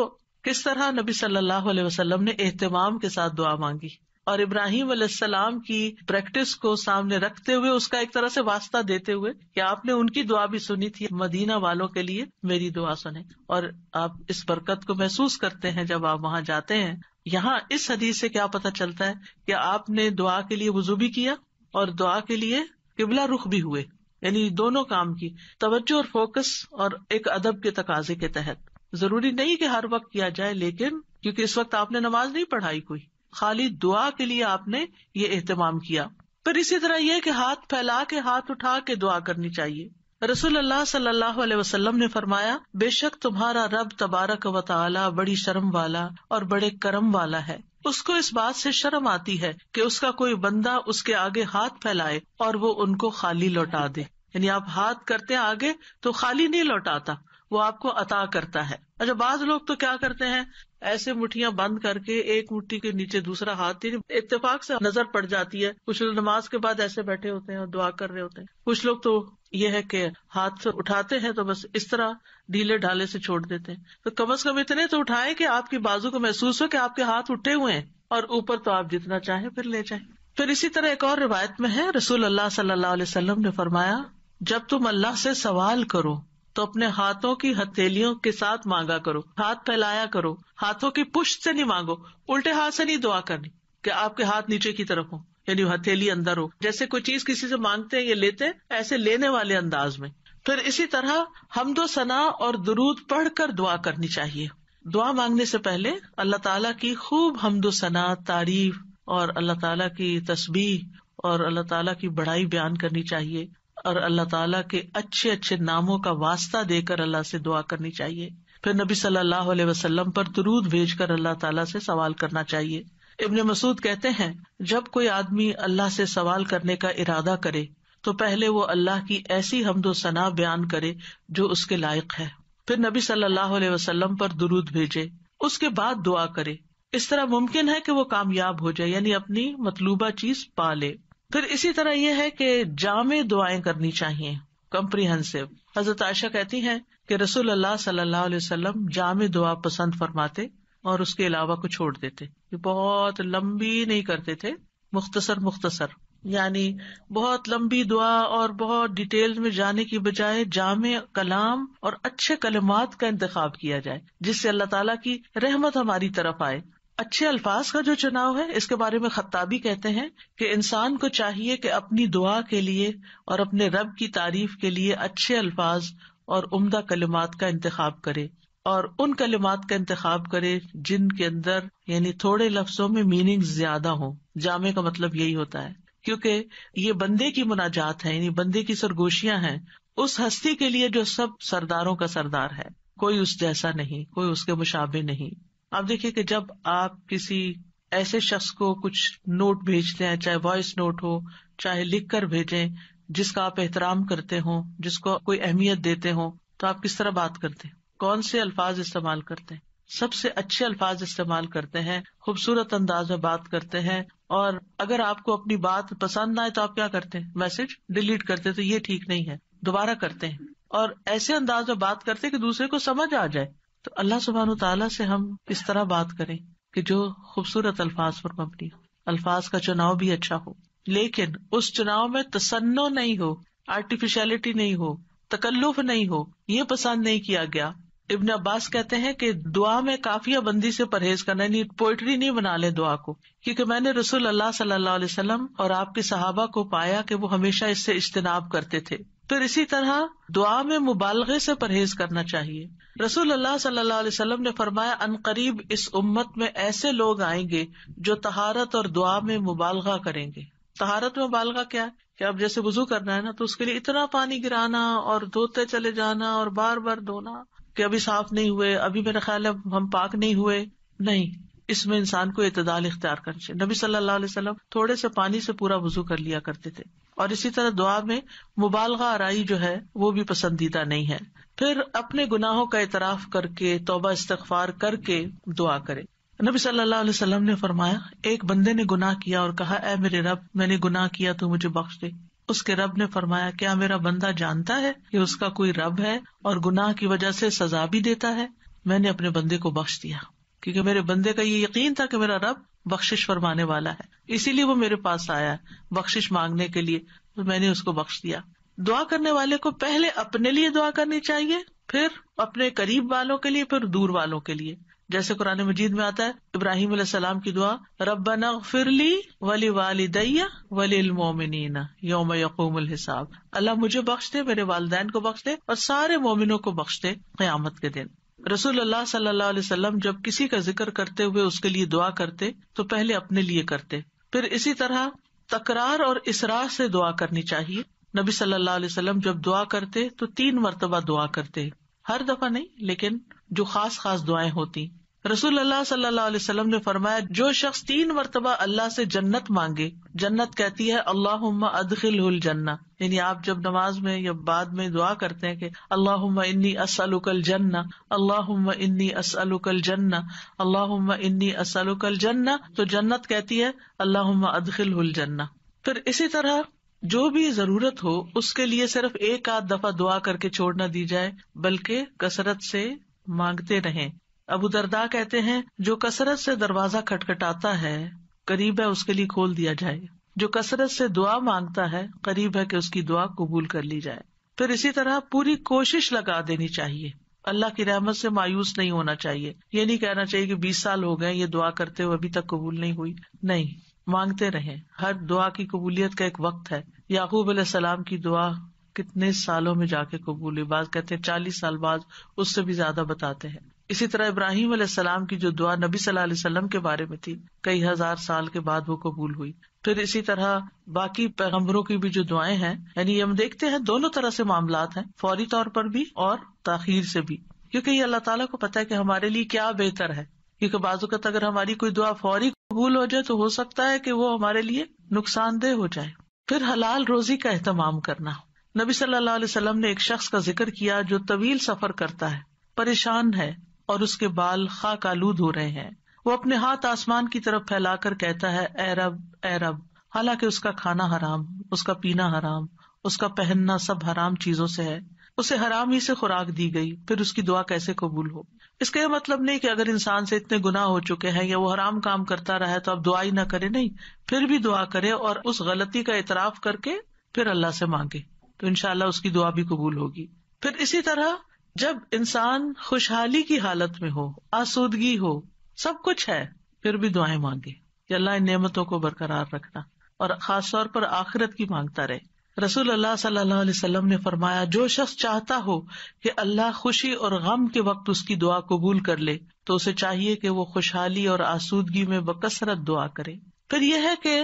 [SPEAKER 1] کس طرح نبی صلی اللہ علیہ وسلم نے اہتمام کے ساتھ دعا مانگی، اور ابراہیم علیہ السلام کی پریکٹس کو سامنے رکھتے ہوئے، اس کا ایک طرح سے واسطہ دیتے ہوئے کہ آپ نے ان کی دعا بھی سنی تھی، مدینہ والوں کے لیے میری دعا سنیں. اور آپ اس برکت کو محسوس کرتے ہیں جب آپ وہاں جاتے ہیں. یہاں اس حدیث سے کیا پتہ چلتا ہے کہ آپ نے دعا کے لیے وضو بھی کیا اور دعا کے لیے قبلہ رخ بھی ہوئے، یعنی دونوں کام کی توجہ اور فوکس، اور ایک ادب کے تقاضے کے تحت. ضروری نہیں کہ ہر وقت کیا جائے، لیکن کیونکہ اس وقت آپ نے نماز نہیں پڑھائی کوئی، خالی دعا کے لیے آپ نے یہ اہتمام کیا. پھر اسی طرح یہ کہ ہاتھ پھیلا کے، ہاتھ اٹھا کے دعا کرنی چاہیے. رسول اللہ صلی اللہ علیہ وسلم نے فرمایا، بے شک تمہارا رب تبارک و تعالی بڑی شرم والا اور بڑے کرم والا ہے. اس کو اس بات سے شرم آتی ہے کہ اس کا کوئی بندہ اس کے آگے ہاتھ پھیلائے اور وہ ان کو خالی لوٹا دے. یعنی آپ ہاتھ کرتے آگے تو خالی نہیں لوٹاتا، وہ آپ کو عطا کرتا ہے. اچھا، بعض لوگ تو کیا کرتے ہیں، ایسے مٹھیاں بند کر کے ایک مٹھی کے نیچے دوسرا ہاتھ، اتفاق سے نظر پڑ جاتی ہے. کچھ لوگ نماز کے بعد ایسے بیٹھے ہوتے ہیں اور دعا کر رہے ہوتے ہیں. کچھ لوگ تو یہ ہے کہ ہاتھ سے اٹھاتے ہیں تو بس اس طرح ڈھیلے ڈھالے سے چھوڑ دیتے ہیں. تو کم از کم اتنے تو اٹھائیں کہ آپ کی بازو کو محسوس ہو کہ آپ کے ہاتھ اٹھے ہوئے ہیں، اور اوپر تو آپ جتنا چاہیں پھر لے جائیں. پھر اسی طرح ایک اور روایت میں ہے، رسول اللہ صلی اللہ علیہ وسلم نے فرمایا، جب تم اللہ سے سوال کرو تو اپنے ہاتھوں کی ہتھیلیوں کے ساتھ مانگا کرو، ہاتھ پھیلایا کرو، ہاتھوں کی پشت سے نہیں مانگو. الٹے ہاتھ سے نہیں دعا کرنی کہ آپ کے ہاتھ نیچے کی طرف ہو، یعنی ہتھیلی اندر ہو، جیسے کوئی چیز کسی سے مانگتے ہیں یہ لیتے ہیں، ایسے لینے والے انداز میں. پھر اسی طرح حمد و ثنا اور درود پڑھ کر دعا کرنی چاہیے. دعا مانگنے سے پہلے اللہ تعالیٰ کی خوب حمد و ثنا، تعریف، اور اللہ تعالیٰ کی تسبیح اور اللہ تعالیٰ کی بڑائی بیان کرنی چاہیے، اور اللہ تعالیٰ کے اچھے اچھے ناموں کا واسطہ دے کر اللہ سے دعا کرنی چاہیے. پھر نبی صلی اللہ علیہ وسلم پر درود بھیج کر اللہ تعالیٰ سے سوال کرنا چاہیے. ابن مسعود کہتے ہیں، جب کوئی آدمی اللہ سے سوال کرنے کا ارادہ کرے تو پہلے وہ اللہ کی ایسی حمد و ثنا بیان کرے جو اس کے لائق ہے، پھر نبی صلی اللہ علیہ وسلم پر درود بھیجے، اس کے بعد دعا کرے. اس طرح ممکن ہے کہ وہ کامیاب ہو جائے، یعنی اپنی مطلوبہ چیز پا لے. پھر اسی طرح یہ ہے کہ جامع دعائیں کرنی چاہیے، کمپریہنسو. حضرت عائشہ کہتی ہیں کہ رسول اللہ صلی اللہ علیہ وسلم جامع دعا پسند فرماتے اور اس کے علاوہ کو چھوڑ دیتے. یہ بہت لمبی نہیں کرتے تھے، مختصر. یعنی بہت لمبی دعا اور بہت ڈیٹیل میں جانے کی بجائے جامع کلام اور اچھے کلمات کا انتخاب کیا جائے جس سے اللہ تعالیٰ کی رحمت ہماری طرف آئے. اچھے الفاظ کا جو چناؤ ہے اس کے بارے میں خطابی کہتے ہیں کہ انسان کو چاہیے کہ اپنی دعا کے لیے اور اپنے رب کی تعریف کے لیے اچھے الفاظ اور عمدہ کلمات کا انتخاب کرے، اور ان کلمات کا انتخاب کرے جن کے اندر یعنی تھوڑے لفظوں میں میننگ زیادہ ہوں. جامع کا مطلب یہی ہوتا ہے، کیونکہ یہ بندے کی مناجات ہے، یعنی بندے کی سرگوشیاں ہیں اس ہستی کے لیے جو سب سرداروں کا سردار ہے، کوئی اس جیسا نہیں، کوئی اس کے مشابہ نہیں. آپ دیکھیے کہ جب آپ کسی ایسے شخص کو کچھ نوٹ بھیجتے ہیں، چاہے وائس نوٹ ہو چاہے لکھ کر بھیجیں، جس کا آپ احترام کرتے ہوں، جس کو کوئی اہمیت دیتے ہوں، تو آپ کس طرح بات کرتے ہیں؟ کون سے الفاظ استعمال کرتے ہیں؟ سب سے اچھے الفاظ استعمال کرتے ہیں، خوبصورت انداز میں بات کرتے ہیں. اور اگر آپ کو اپنی بات پسند نہ آئے تو آپ کیا کرتے ہیں؟ میسج ڈیلیٹ کرتے. تو یہ ٹھیک نہیں ہے، دوبارہ کرتے ہیں اور ایسے انداز میں بات کرتے کہ دوسرے کو سمجھ آ جائے. تو اللہ سبحانہ تعالیٰ سے ہم اس طرح بات کریں کہ جو خوبصورت الفاظ پر مبنی ہو، الفاظ کا چناؤ بھی اچھا ہو، لیکن اس چناؤ میں تصنع نہیں ہو، آرٹیفیشلٹی نہیں ہو، تکلف نہیں ہو، یہ پسند نہیں کیا گیا. ابن عباس کہتے ہیں کہ دعا میں قافیہ بندی سے پرہیز کرنا، یعنی پوئٹری نہیں بنا لے دعا کو، کیونکہ میں نے رسول اللہ صلی اللہ علیہ وسلم اور آپ کے صحابہ کو پایا کہ وہ ہمیشہ اس سے اجتناب کرتے تھے. پھر اسی طرح دعا میں مبالغے سے پرہیز کرنا چاہیے. رسول اللہ صلی اللہ علیہ وسلم نے فرمایا ان قریب اس امت میں ایسے لوگ آئیں گے جو طہارت اور دعا میں مبالغہ کریں گے. طہارت میں مبالغہ کیا ہے کہ اب جیسے وضو کرنا ہے نا تو اس کے لیے اتنا پانی گرانا اور دھوتے چلے جانا اور بار بار دھونا کہ ابھی صاف نہیں ہوئے، ابھی میرا خیال ہے ہم پاک نہیں ہوئے. نہیں، اس میں انسان کو اعتدال اختیار کرنا چاہیے. نبی صلی اللہ علیہ وسلم تھوڑے سے پانی سے پورا وضو کر لیا کرتے تھے. اور اسی طرح دعا میں مبالغہ آرائی جو ہے وہ بھی پسندیدہ نہیں ہے. پھر اپنے گناہوں کا اعتراف کر کے توبہ استغفار کر کے دعا کرے. نبی صلی اللہ علیہ وسلم نے فرمایا ایک بندے نے گناہ کیا اور کہا اے میرے رب میں نے گناہ کیا تو مجھے بخش دے. اس کے رب نے فرمایا کیا میرا بندہ جانتا ہے کہ اس کا کوئی رب ہے اور گناہ کی وجہ سے سزا بھی دیتا ہے؟ میں نے اپنے بندے کو بخش دیا، کیونکہ میرے بندے کا یہ یقین تھا کہ میرا رب بخشش فرمانے والا ہے، اسی لیے وہ میرے پاس آیا ہے بخشش مانگنے کے لیے، تو میں نے اس کو بخش دیا. دعا کرنے والے کو پہلے اپنے لیے دعا کرنی چاہیے، پھر اپنے قریب والوں کے لیے، پھر دور والوں کے لیے. جیسے قرآن مجید میں آتا ہے ابراہیم علیہ السلام کی دعا ربنا اغفر لی ولوالدی وللمؤمنین یوم یقوم الحساب، اللہ مجھے بخش دے، میرے والدین کو بخش دے اور سارے مومنوں کو بخش دے قیامت کے دن. رسول اللہ صلی اللہ علیہ وسلم جب کسی کا ذکر کرتے ہوئے اس کے لیے دعا کرتے تو پہلے اپنے لیے کرتے. پھر اسی طرح تکرار اور اصرار سے دعا کرنی چاہیے. نبی صلی اللہ علیہ وسلم جب دعا کرتے تو 3 مرتبہ دعا کرتے، ہر دفعہ نہیں لیکن جو خاص خاص دعائیں ہوتی. رسول اللہ صلی اللہ علیہ وسلم نے فرمایا جو شخص 3 مرتبہ اللہ سے جنت مانگے، جنت کہتی ہے اللہم ادخلہ الجنہ، یعنی آپ جب نماز میں یا بعد میں دعا کرتے ہیں کہ اللہم انی اسألک الجنہ، اللہم انی اسألک الجنہ، اللہم انی اسألک الجنہ، تو جنت کہتی ہے اللہم ادخلہ الجنہ. پھر اسی طرح جو بھی ضرورت ہو اس کے لیے صرف ایک آدھ دفعہ دعا کر کے چھوڑ نہ دی جائے بلکہ کثرت سے مانگتے رہیں. ابو درداء کہتے ہیں جو کثرت سے دروازہ کھٹکھٹاتا ہے قریب ہے اس کے لیے کھول دیا جائے، جو کثرت سے دعا مانگتا ہے قریب ہے کہ اس کی دعا قبول کر لی جائے. پھر اسی طرح پوری کوشش لگا دینی چاہیے، اللہ کی رحمت سے مایوس نہیں ہونا چاہیے. یہ نہیں کہنا چاہیے کہ 20 سال ہو گئے یہ دعا کرتے ہوئے ابھی تک قبول نہیں ہوئی. نہیں، مانگتے رہیں. ہر دعا کی قبولیت کا ایک وقت ہے. یعقوب علیہ السلام کی دعا کتنے سالوں میں جا کے قبول ہوئی، بعض کہتے ہیں 40 سال بعد، اس سے بھی زیادہ بتاتے ہیں. اسی طرح ابراہیم علیہ السلام کی جو دعا نبی صلی اللہ علیہ وسلم کے بارے میں تھی کئی ہزار سال کے بعد وہ قبول ہوئی. پھر اسی طرح باقی پیغمبروں کی بھی جو دعائیں ہیں، یعنی ہم دیکھتے ہیں دونوں طرح سے معاملات ہیں، فوری طور پر بھی اور تاخیر سے بھی، کیونکہ یہ اللہ تعالیٰ کو پتا ہے کہ ہمارے لیے کیا بہتر ہے. کیونکہ بعض اوقات اگر ہماری کوئی دعا فوری قبول ہو جائے تو ہو سکتا ہے کہ وہ ہمارے لیے نقصان دہ ہو جائے. پھر حلال روزی کا اہتمام کرنا. نبی صلی اللہ علیہ وسلم نے ایک شخص کا ذکر کیا جو طویل سفر کرتا ہے، پریشان ہے اور اس کے بال خاک آلود ہو رہے ہیں. وہ اپنے ہاتھ آسمان کی طرف پھیلا کر کہتا ہے اے رب اے رب، حالانکہ اس کا کھانا حرام، اس کا پینا حرام، اس کا پہننا سب حرام چیزوں سے ہے. اسے حرام ہی سے خوراک دی گئی، پھر اس کی دعا کیسے قبول ہو؟ اس کا یہ مطلب نہیں کہ اگر انسان سے اتنے گناہ ہو چکے ہیں یا وہ حرام کام کرتا رہا ہے تو اب دعا ہی نہ کرے، نہیں، پھر بھی دعا کرے اور اس غلطی کا اعتراف کر کے پھر اللہ سے مانگے تو انشاءاللہ اس کی دعا بھی قبول ہوگی۔ پھر اسی طرح جب انسان خوشحالی کی حالت میں ہو، آسودگی ہو، سب کچھ ہے، پھر بھی دعائیں مانگے کہ اللہ ان نعمتوں کو برقرار رکھنا، اور خاص طور پر آخرت کی مانگتا رہے۔ رسول اللہ صلی اللہ علیہ وسلم نے فرمایا، جو شخص چاہتا ہو کہ اللہ خوشی اور غم کے وقت اس کی دعا قبول کر لے تو اسے چاہیے کہ وہ خوشحالی اور آسودگی میں بکثرت دعا کرے۔ پھر یہ ہے کہ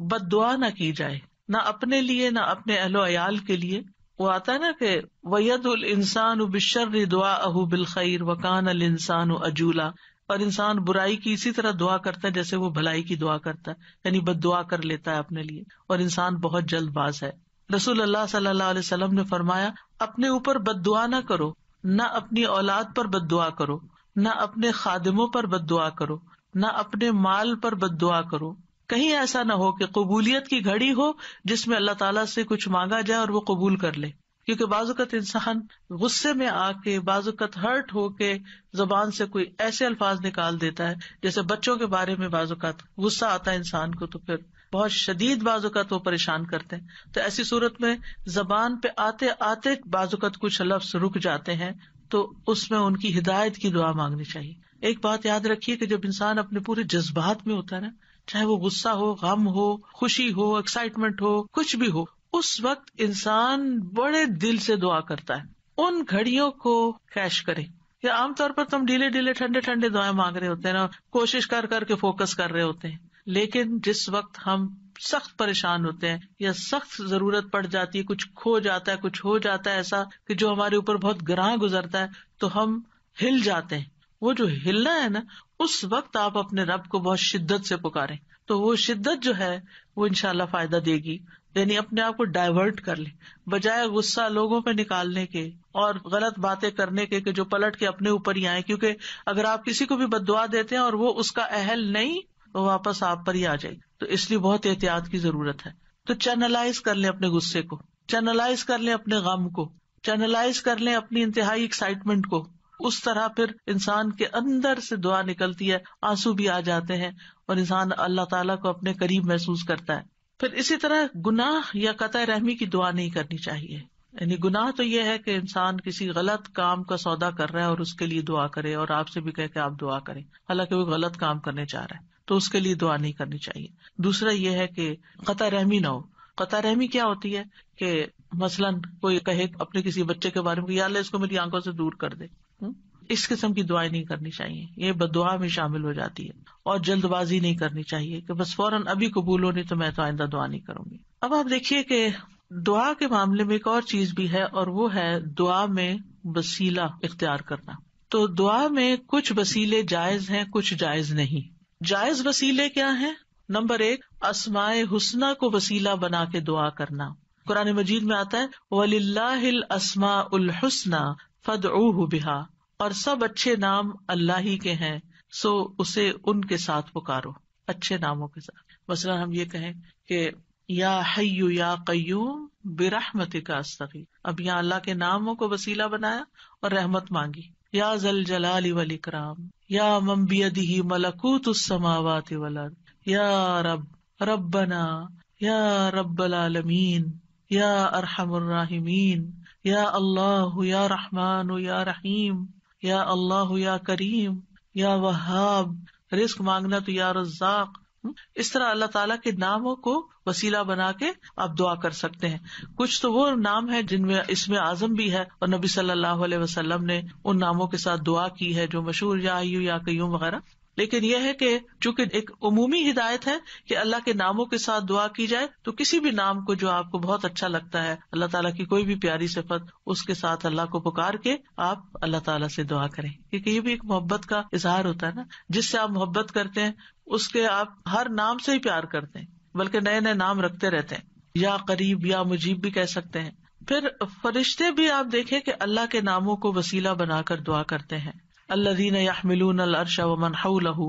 [SPEAKER 1] بد دعا نہ کی جائے، نہ اپنے لیے نہ اپنے اہل و عیال کے لیے۔ وہ آتا ہے نا کہ وَيَدْعُ الْإِنسَانُ بِالشَّرِّ دُعَاءَهُ بِالْخَيْرِ وَكَانَ الْإِنسَانُ عَجُولًا، اور انسان برائی کی اسی طرح دعا کرتا ہے جیسے وہ بھلائی کی دعا کرتا ہے، یعنی بد دعا کر لیتا ہے اپنے لیے، اور انسان بہت جلد باز ہے۔ رسول اللہ صلی اللہ علیہ وسلم نے فرمایا، اپنے اوپر بد دعا نہ کرو، نہ اپنی اولاد پر بد دعا کرو، نہ اپنے خادموں پر بد دعا کرو، نہ اپنے مال پر بد دعا کرو۔ کہیں ایسا نہ ہو کہ قبولیت کی گھڑی ہو جس میں اللہ تعالیٰ سے کچھ مانگا جائے اور وہ قبول کر لے، کیونکہ بعض اوقات انسان غصے میں آ کے، بعض اوقات ہرٹ ہو کے زبان سے کوئی ایسے الفاظ نکال دیتا ہے، جیسے بچوں کے بارے میں بعض اوقات غصہ آتا ہے انسان کو تو پھر بہت شدید بعض اوقات وہ پریشان کرتے ہیں، تو ایسی صورت میں زبان پہ آتے آتے بعض اوقات کچھ لفظ رک جاتے ہیں، تو اس میں ان کی ہدایت کی دعا مانگنی چاہیے۔ ایک بات یاد رکھیے کہ جب انسان اپنے پورے جذبات میں ہوتا ہے نا، چاہے وہ غصہ ہو، غم ہو، خوشی ہو، ایکسائٹمنٹ ہو، کچھ بھی ہو، اس وقت انسان بڑے دل سے دعا کرتا ہے۔ ان گھڑیوں کو کیش کرے، یا عام طور پر تم ڈھیلے ڈھیلے ٹھنڈے ٹھنڈے دعائیں مانگ رہے ہوتے ہیں نا، کوشش کر کر کے فوکس کر رہے ہوتے ہیں، لیکن جس وقت ہم سخت پریشان ہوتے ہیں یا سخت ضرورت پڑ جاتی ہے، کچھ کھو جاتا ہے، کچھ ہو جاتا ہے ایسا کہ جو ہمارے اوپر بہت گراں گزرتا ہے، تو ہم ہل جاتے ہیں۔ وہ جو ہلنا ہے نا، اس وقت آپ اپنے رب کو بہت شدت سے پکاریں، تو وہ شدت جو ہے وہ انشاءاللہ فائدہ دے گی، یعنی اپنے آپ کو ڈائیورٹ کر لیں، بجائے غصہ لوگوں پہ نکالنے کے اور غلط باتیں کرنے کے کہ جو پلٹ کے اپنے اوپر ہی آئے، کیونکہ اگر آپ کسی کو بھی بد دعا دیتے ہیں اور وہ اس کا اہل نہیں، وہ واپس آپ پر ہی آ جائے، تو اس لیے بہت احتیاط کی ضرورت ہے۔ تو چینلائز کر لیں اپنے غصے کو، چینلائز کر لیں اپنے غم کو، چینلائز کر لیں اپنی انتہائی ایکسائٹمنٹ کو، اس طرح پھر انسان کے اندر سے دعا نکلتی ہے، آنسو بھی آ جاتے ہیں اور انسان اللہ تعالیٰ کو اپنے قریب محسوس کرتا ہے۔ پھر اسی طرح گناہ یا قطع رحمی کی دعا نہیں کرنی چاہیے، یعنی گناہ تو یہ ہے کہ انسان کسی غلط کام کا سودا کر رہا ہے اور اس کے لیے دعا کرے اور آپ سے بھی کہے کہ آپ دعا کریں، حالانکہ وہ غلط کام کرنے چاہ رہا ہے تو اس کے لیے دعا نہیں کرنی چاہیے۔ دوسرا یہ ہے کہ قطع رحمی نہ ہو۔ قطع رحمی کیا ہوتی ہے کہ مثلاً کوئی کہے اپنے کسی بچے کے بارے میں کہ یا اللہ اس کو میری آنکھوں سے دور کر دے، اس قسم کی دعائیں نہیں کرنی چاہیے، یہ بددعا میں شامل ہو جاتی ہے۔ اور جلد بازی نہیں کرنی چاہیے کہ بس فوراً ابھی قبول ہو، نہیں تو میں تو آئندہ دعا نہیں کروں گی۔ اب آپ دیکھیے کہ دعا کے معاملے میں ایک اور چیز بھی ہے، اور وہ ہے دعا میں وسیلہ اختیار کرنا۔ تو دعا میں کچھ وسیلے جائز ہیں، کچھ جائز نہیں۔ جائز وسیلے کیا ہیں؟ نمبر 1، اسماء حسنی کو وسیلہ بنا کے دعا کرنا۔ قرآن مجید میں آتا ہے وَلِلَّهِ الْأَسْمَاءُ الْحُسْنَى فَادْعُوهُ بِهَا، اور سب اچھے نام اللہ ہی کے ہیں، سو اسے ان کے ساتھ پکارو، اچھے ناموں کے ساتھ۔ مثلا ہم یہ کہیں کہ یا حی یا قیوم برحمتک استغیث، اب یہاں اللہ کے ناموں کو وسیلہ بنایا اور رحمت مانگی۔ یا ذا الجلال والاکرام، یا من بیدہ ملکوت السماوات والارض، یا رب ربنا، یا رب العالمین، یا ارحم الراحمین، یا اللہ یا رحمان یا رحیم، یا اللہ یا کریم، یا وہاب، رزق مانگنا تو یا رزاق۔ اس طرح اللہ تعالیٰ کے ناموں کو وسیلہ بنا کے آپ دعا کر سکتے ہیں۔ کچھ تو وہ نام ہے جن میں اسم اعظم بھی ہے، اور نبی صلی اللہ علیہ وسلم نے ان ناموں کے ساتھ دعا کی ہے جو مشہور یا حی یا قیوم وغیرہ۔ لیکن یہ ہے کہ چونکہ ایک عمومی ہدایت ہے کہ اللہ کے ناموں کے ساتھ دعا کی جائے، تو کسی بھی نام کو جو آپ کو بہت اچھا لگتا ہے، اللہ تعالیٰ کی کوئی بھی پیاری صفت، اس کے ساتھ اللہ کو پکار کے آپ اللہ تعالیٰ سے دعا کریں، کیونکہ یہ بھی ایک محبت کا اظہار ہوتا ہے نا، جس سے آپ محبت کرتے ہیں اس کے آپ ہر نام سے ہی پیار کرتے ہیں، بلکہ نئے نئے نام رکھتے رہتے ہیں، یا قریب یا مجیب بھی کہہ سکتے ہیں۔ پھر فرشتے بھی آپ دیکھیں کہ اللہ کے ناموں کو وسیلہ بنا کر دعا کرتے ہیں۔ الذین یحملون العرش ومن حولہ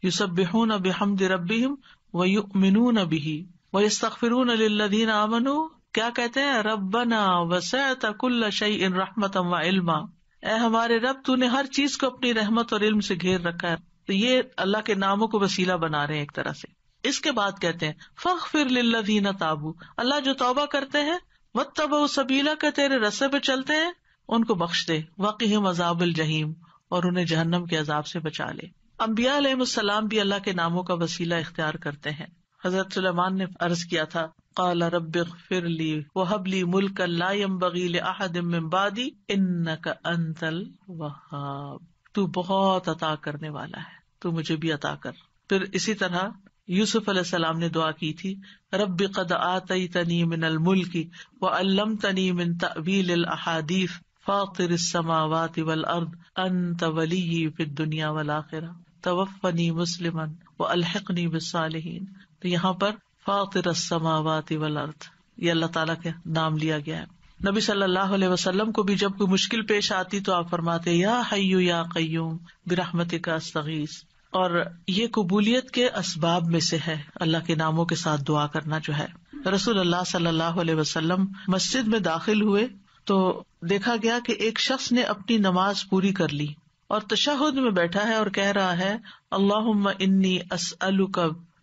[SPEAKER 1] یسبحون بحمد ربہم ویؤمنون بہ ویستغفرون للذین آمنوا کیا کہتے ہیں؟ ربنا وسعت کل شیء رحمتا وعلما، اے ہمارے رب تو نے ہر چیز کو اپنی رحمت اور علم سے گھیر رکھا ہے. تو یہ اللہ کے ناموں کو وسیلہ بنا رہے ہیں ایک طرح سے. اس کے بعد کہتے ہیں فاغفر للذین تابوا، اللہ جو توبہ کرتے ہیں، واتبعوا سبیلک، تیرے رستے پہ چلتے ہیں، ان کو بخش دے، وقہم عذاب الجحیم، اور انہیں جہنم کے عذاب سے بچا لے. انبیاء علیہ السلام بھی اللہ کے ناموں کا وسیلہ اختیار کرتے ہیں. حضرت سلیمان نے عرض کیا تھا قال رب اغفر لی وہب لی ملکا لا ينبغی لأحد من بعدی انک انت الوہاب، تو بہت عطا کرنے والا ہے، تو مجھے بھی عطا کر. پھر اسی طرح یوسف علیہ السلام نے دعا کی تھی رب قد آتیتنی من الملک وعلمتنی من تأویل الاحادیث فاطر السماوات والارض انت ولی فی الدنیا والآخرہ توفنی مسلما والحقنی بالصالحین. تو یہاں پر فاطر السماوات والارض یہ اللہ تعالیٰ کا نام لیا گیا ہے. نبی صلی اللہ علیہ وسلم کو بھی جب کوئی مشکل پیش آتی تو آپ فرماتے یا حی یا قیوم برحمتک استغیث. اور یہ قبولیت کے اسباب میں سے ہے اللہ کے ناموں کے ساتھ دعا کرنا جو ہے. رسول اللہ صلی اللہ علیہ وسلم مسجد میں داخل ہوئے تو دیکھا گیا کہ ایک شخص نے اپنی نماز پوری کر لی اور تشہد میں بیٹھا ہے اور کہہ رہا ہے اللہم انی اسألک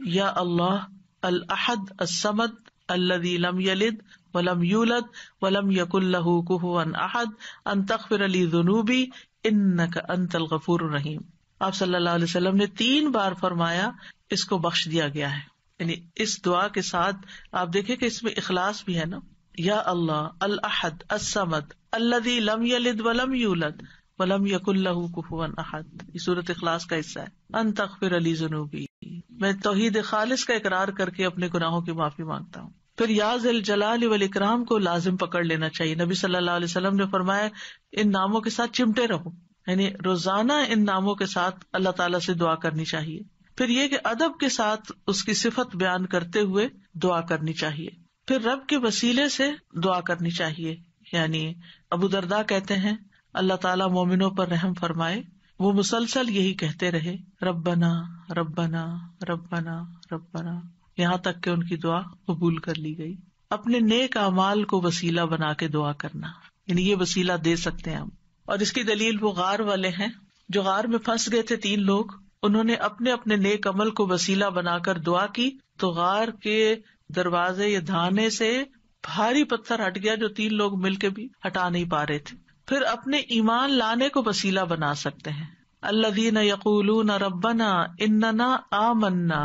[SPEAKER 1] یا اللہ الاحد الصمد الذی لم یلد ولم یولد ولم یکن لہ کفوا احد ان تغفر لی ذنوبی انک انت الغفور الرحیم. آپ صلی اللہ علیہ وسلم نے 3 بار فرمایا اس کو بخش دیا گیا ہے. یعنی اس دعا کے ساتھ آپ دیکھیں کہ اس میں اخلاص بھی ہے نا. یا اللہ الاحد الصمد الذی لم یلد ولم یولد ولم یکن لہ کفوا احد، یہ سورۃ اخلاص کا حصہ ہے. ان تغفر لی ذنوبی، میں توحید خالص کا اقرار کر کے اپنے گناہوں کی معافی مانگتا ہوں. پھر یا ذی الجلال والاکرام کو لازم پکڑ لینا چاہیے. نبی صلی اللہ علیہ وسلم نے فرمایا ان ناموں کے ساتھ چمٹے رہو، یعنی روزانہ ان ناموں کے ساتھ اللہ تعالیٰ سے دعا کرنی چاہیے. پھر یہ کہ ادب کے ساتھ اس کی صفت بیان کرتے ہوئے دعا کرنی چاہیے. پھر رب کے وسیلے سے دعا کرنی چاہیے. یعنی ابو درداء کہتے ہیں اللہ تعالیٰ مومنوں پر رحم فرمائے، وہ مسلسل یہی کہتے رہے ربنا ربنا ربنا ربنا، یہاں تک کہ ان کی دعا قبول کر لی گئی. اپنے نیک اعمال کو وسیلہ بنا کے دعا کرنا، یعنی یہ وسیلہ دے سکتے ہیں ہم. اور اس کی دلیل وہ غار والے ہیں جو غار میں پھنس گئے تھے 3 لوگ، انہوں نے اپنے اپنے نیک عمل کو وسیلہ بنا کر دعا کی تو غار کے دروازے یا دھانے سے بھاری پتھر ہٹ گیا جو 3 لوگ مل کے بھی ہٹا نہیں پا رہے تھے. پھر اپنے ایمان لانے کو وسیلہ بنا سکتے ہیں. الذین یقولون ربنا اننا آمنا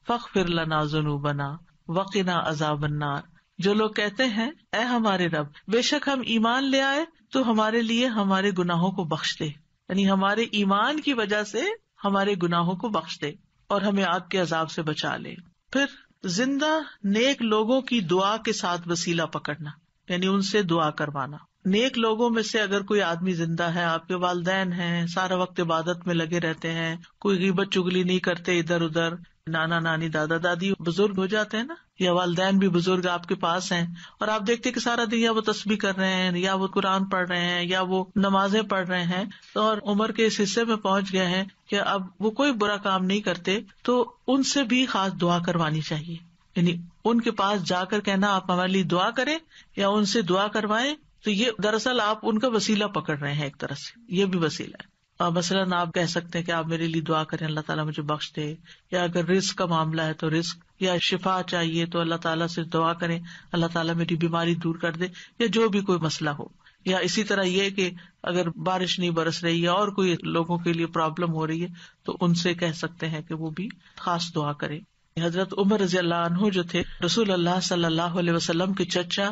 [SPEAKER 1] فاغفر لنا ذنوبنا وقنا عذاب النار، جو لوگ کہتے ہیں اے ہمارے رب بے شک ہم ایمان لے آئے تو ہمارے لیے ہمارے گناہوں کو بخش دے، یعنی ہمارے ایمان کی وجہ سے ہمارے گناہوں کو بخش دے اور ہمیں آگ کے عذاب سے بچا لے. پھر زندہ نیک لوگوں کی دعا کے ساتھ وسیلہ پکڑنا، یعنی ان سے دعا کروانا. نیک لوگوں میں سے اگر کوئی آدمی زندہ ہے، آپ کے والدین ہیں، سارا وقت عبادت میں لگے رہتے ہیں، کوئی غیبت چگلی نہیں کرتے ادھر ادھر، نانا نانی دادا دادی بزرگ ہو جاتے ہیں نا، یا والدین بھی بزرگ آپ کے پاس ہیں اور آپ دیکھتے کہ سارا دن یا وہ تسبیح کر رہے ہیں یا وہ قرآن پڑھ رہے ہیں یا وہ نمازیں پڑھ رہے ہیں اور عمر کے اس حصے میں پہنچ گئے ہیں کہ اب وہ کوئی برا کام نہیں کرتے، تو ان سے بھی خاص دعا کروانی چاہیے. یعنی ان کے پاس جا کر کہنا آپ ہمارے لیے دعا کریں یا ان سے دعا کروائیں، تو یہ دراصل آپ ان کا وسیلہ پکڑ رہے ہیں ایک طرح سے، یہ بھی وسیلہ ہے. مثلاً آپ کہہ سکتے ہیں کہ آپ میرے لیے دعا کریں اللہ تعالیٰ مجھے بخش دے، یا اگر رزق کا معاملہ ہے تو رزق یا شفا چاہیے تو اللہ تعالیٰ سے دعا کریں اللہ تعالیٰ میری بیماری دور کر دے، یا جو بھی کوئی مسئلہ ہو. یا اسی طرح یہ کہ اگر بارش نہیں برس رہی ہے اور کوئی لوگوں کے لیے پرابلم ہو رہی ہے تو ان سے کہہ سکتے ہیں کہ وہ بھی خاص دعا کریں. حضرت عمر رضی اللہ عنہ جو تھے رسول اللہ صلی اللہ علیہ وسلم کے چچا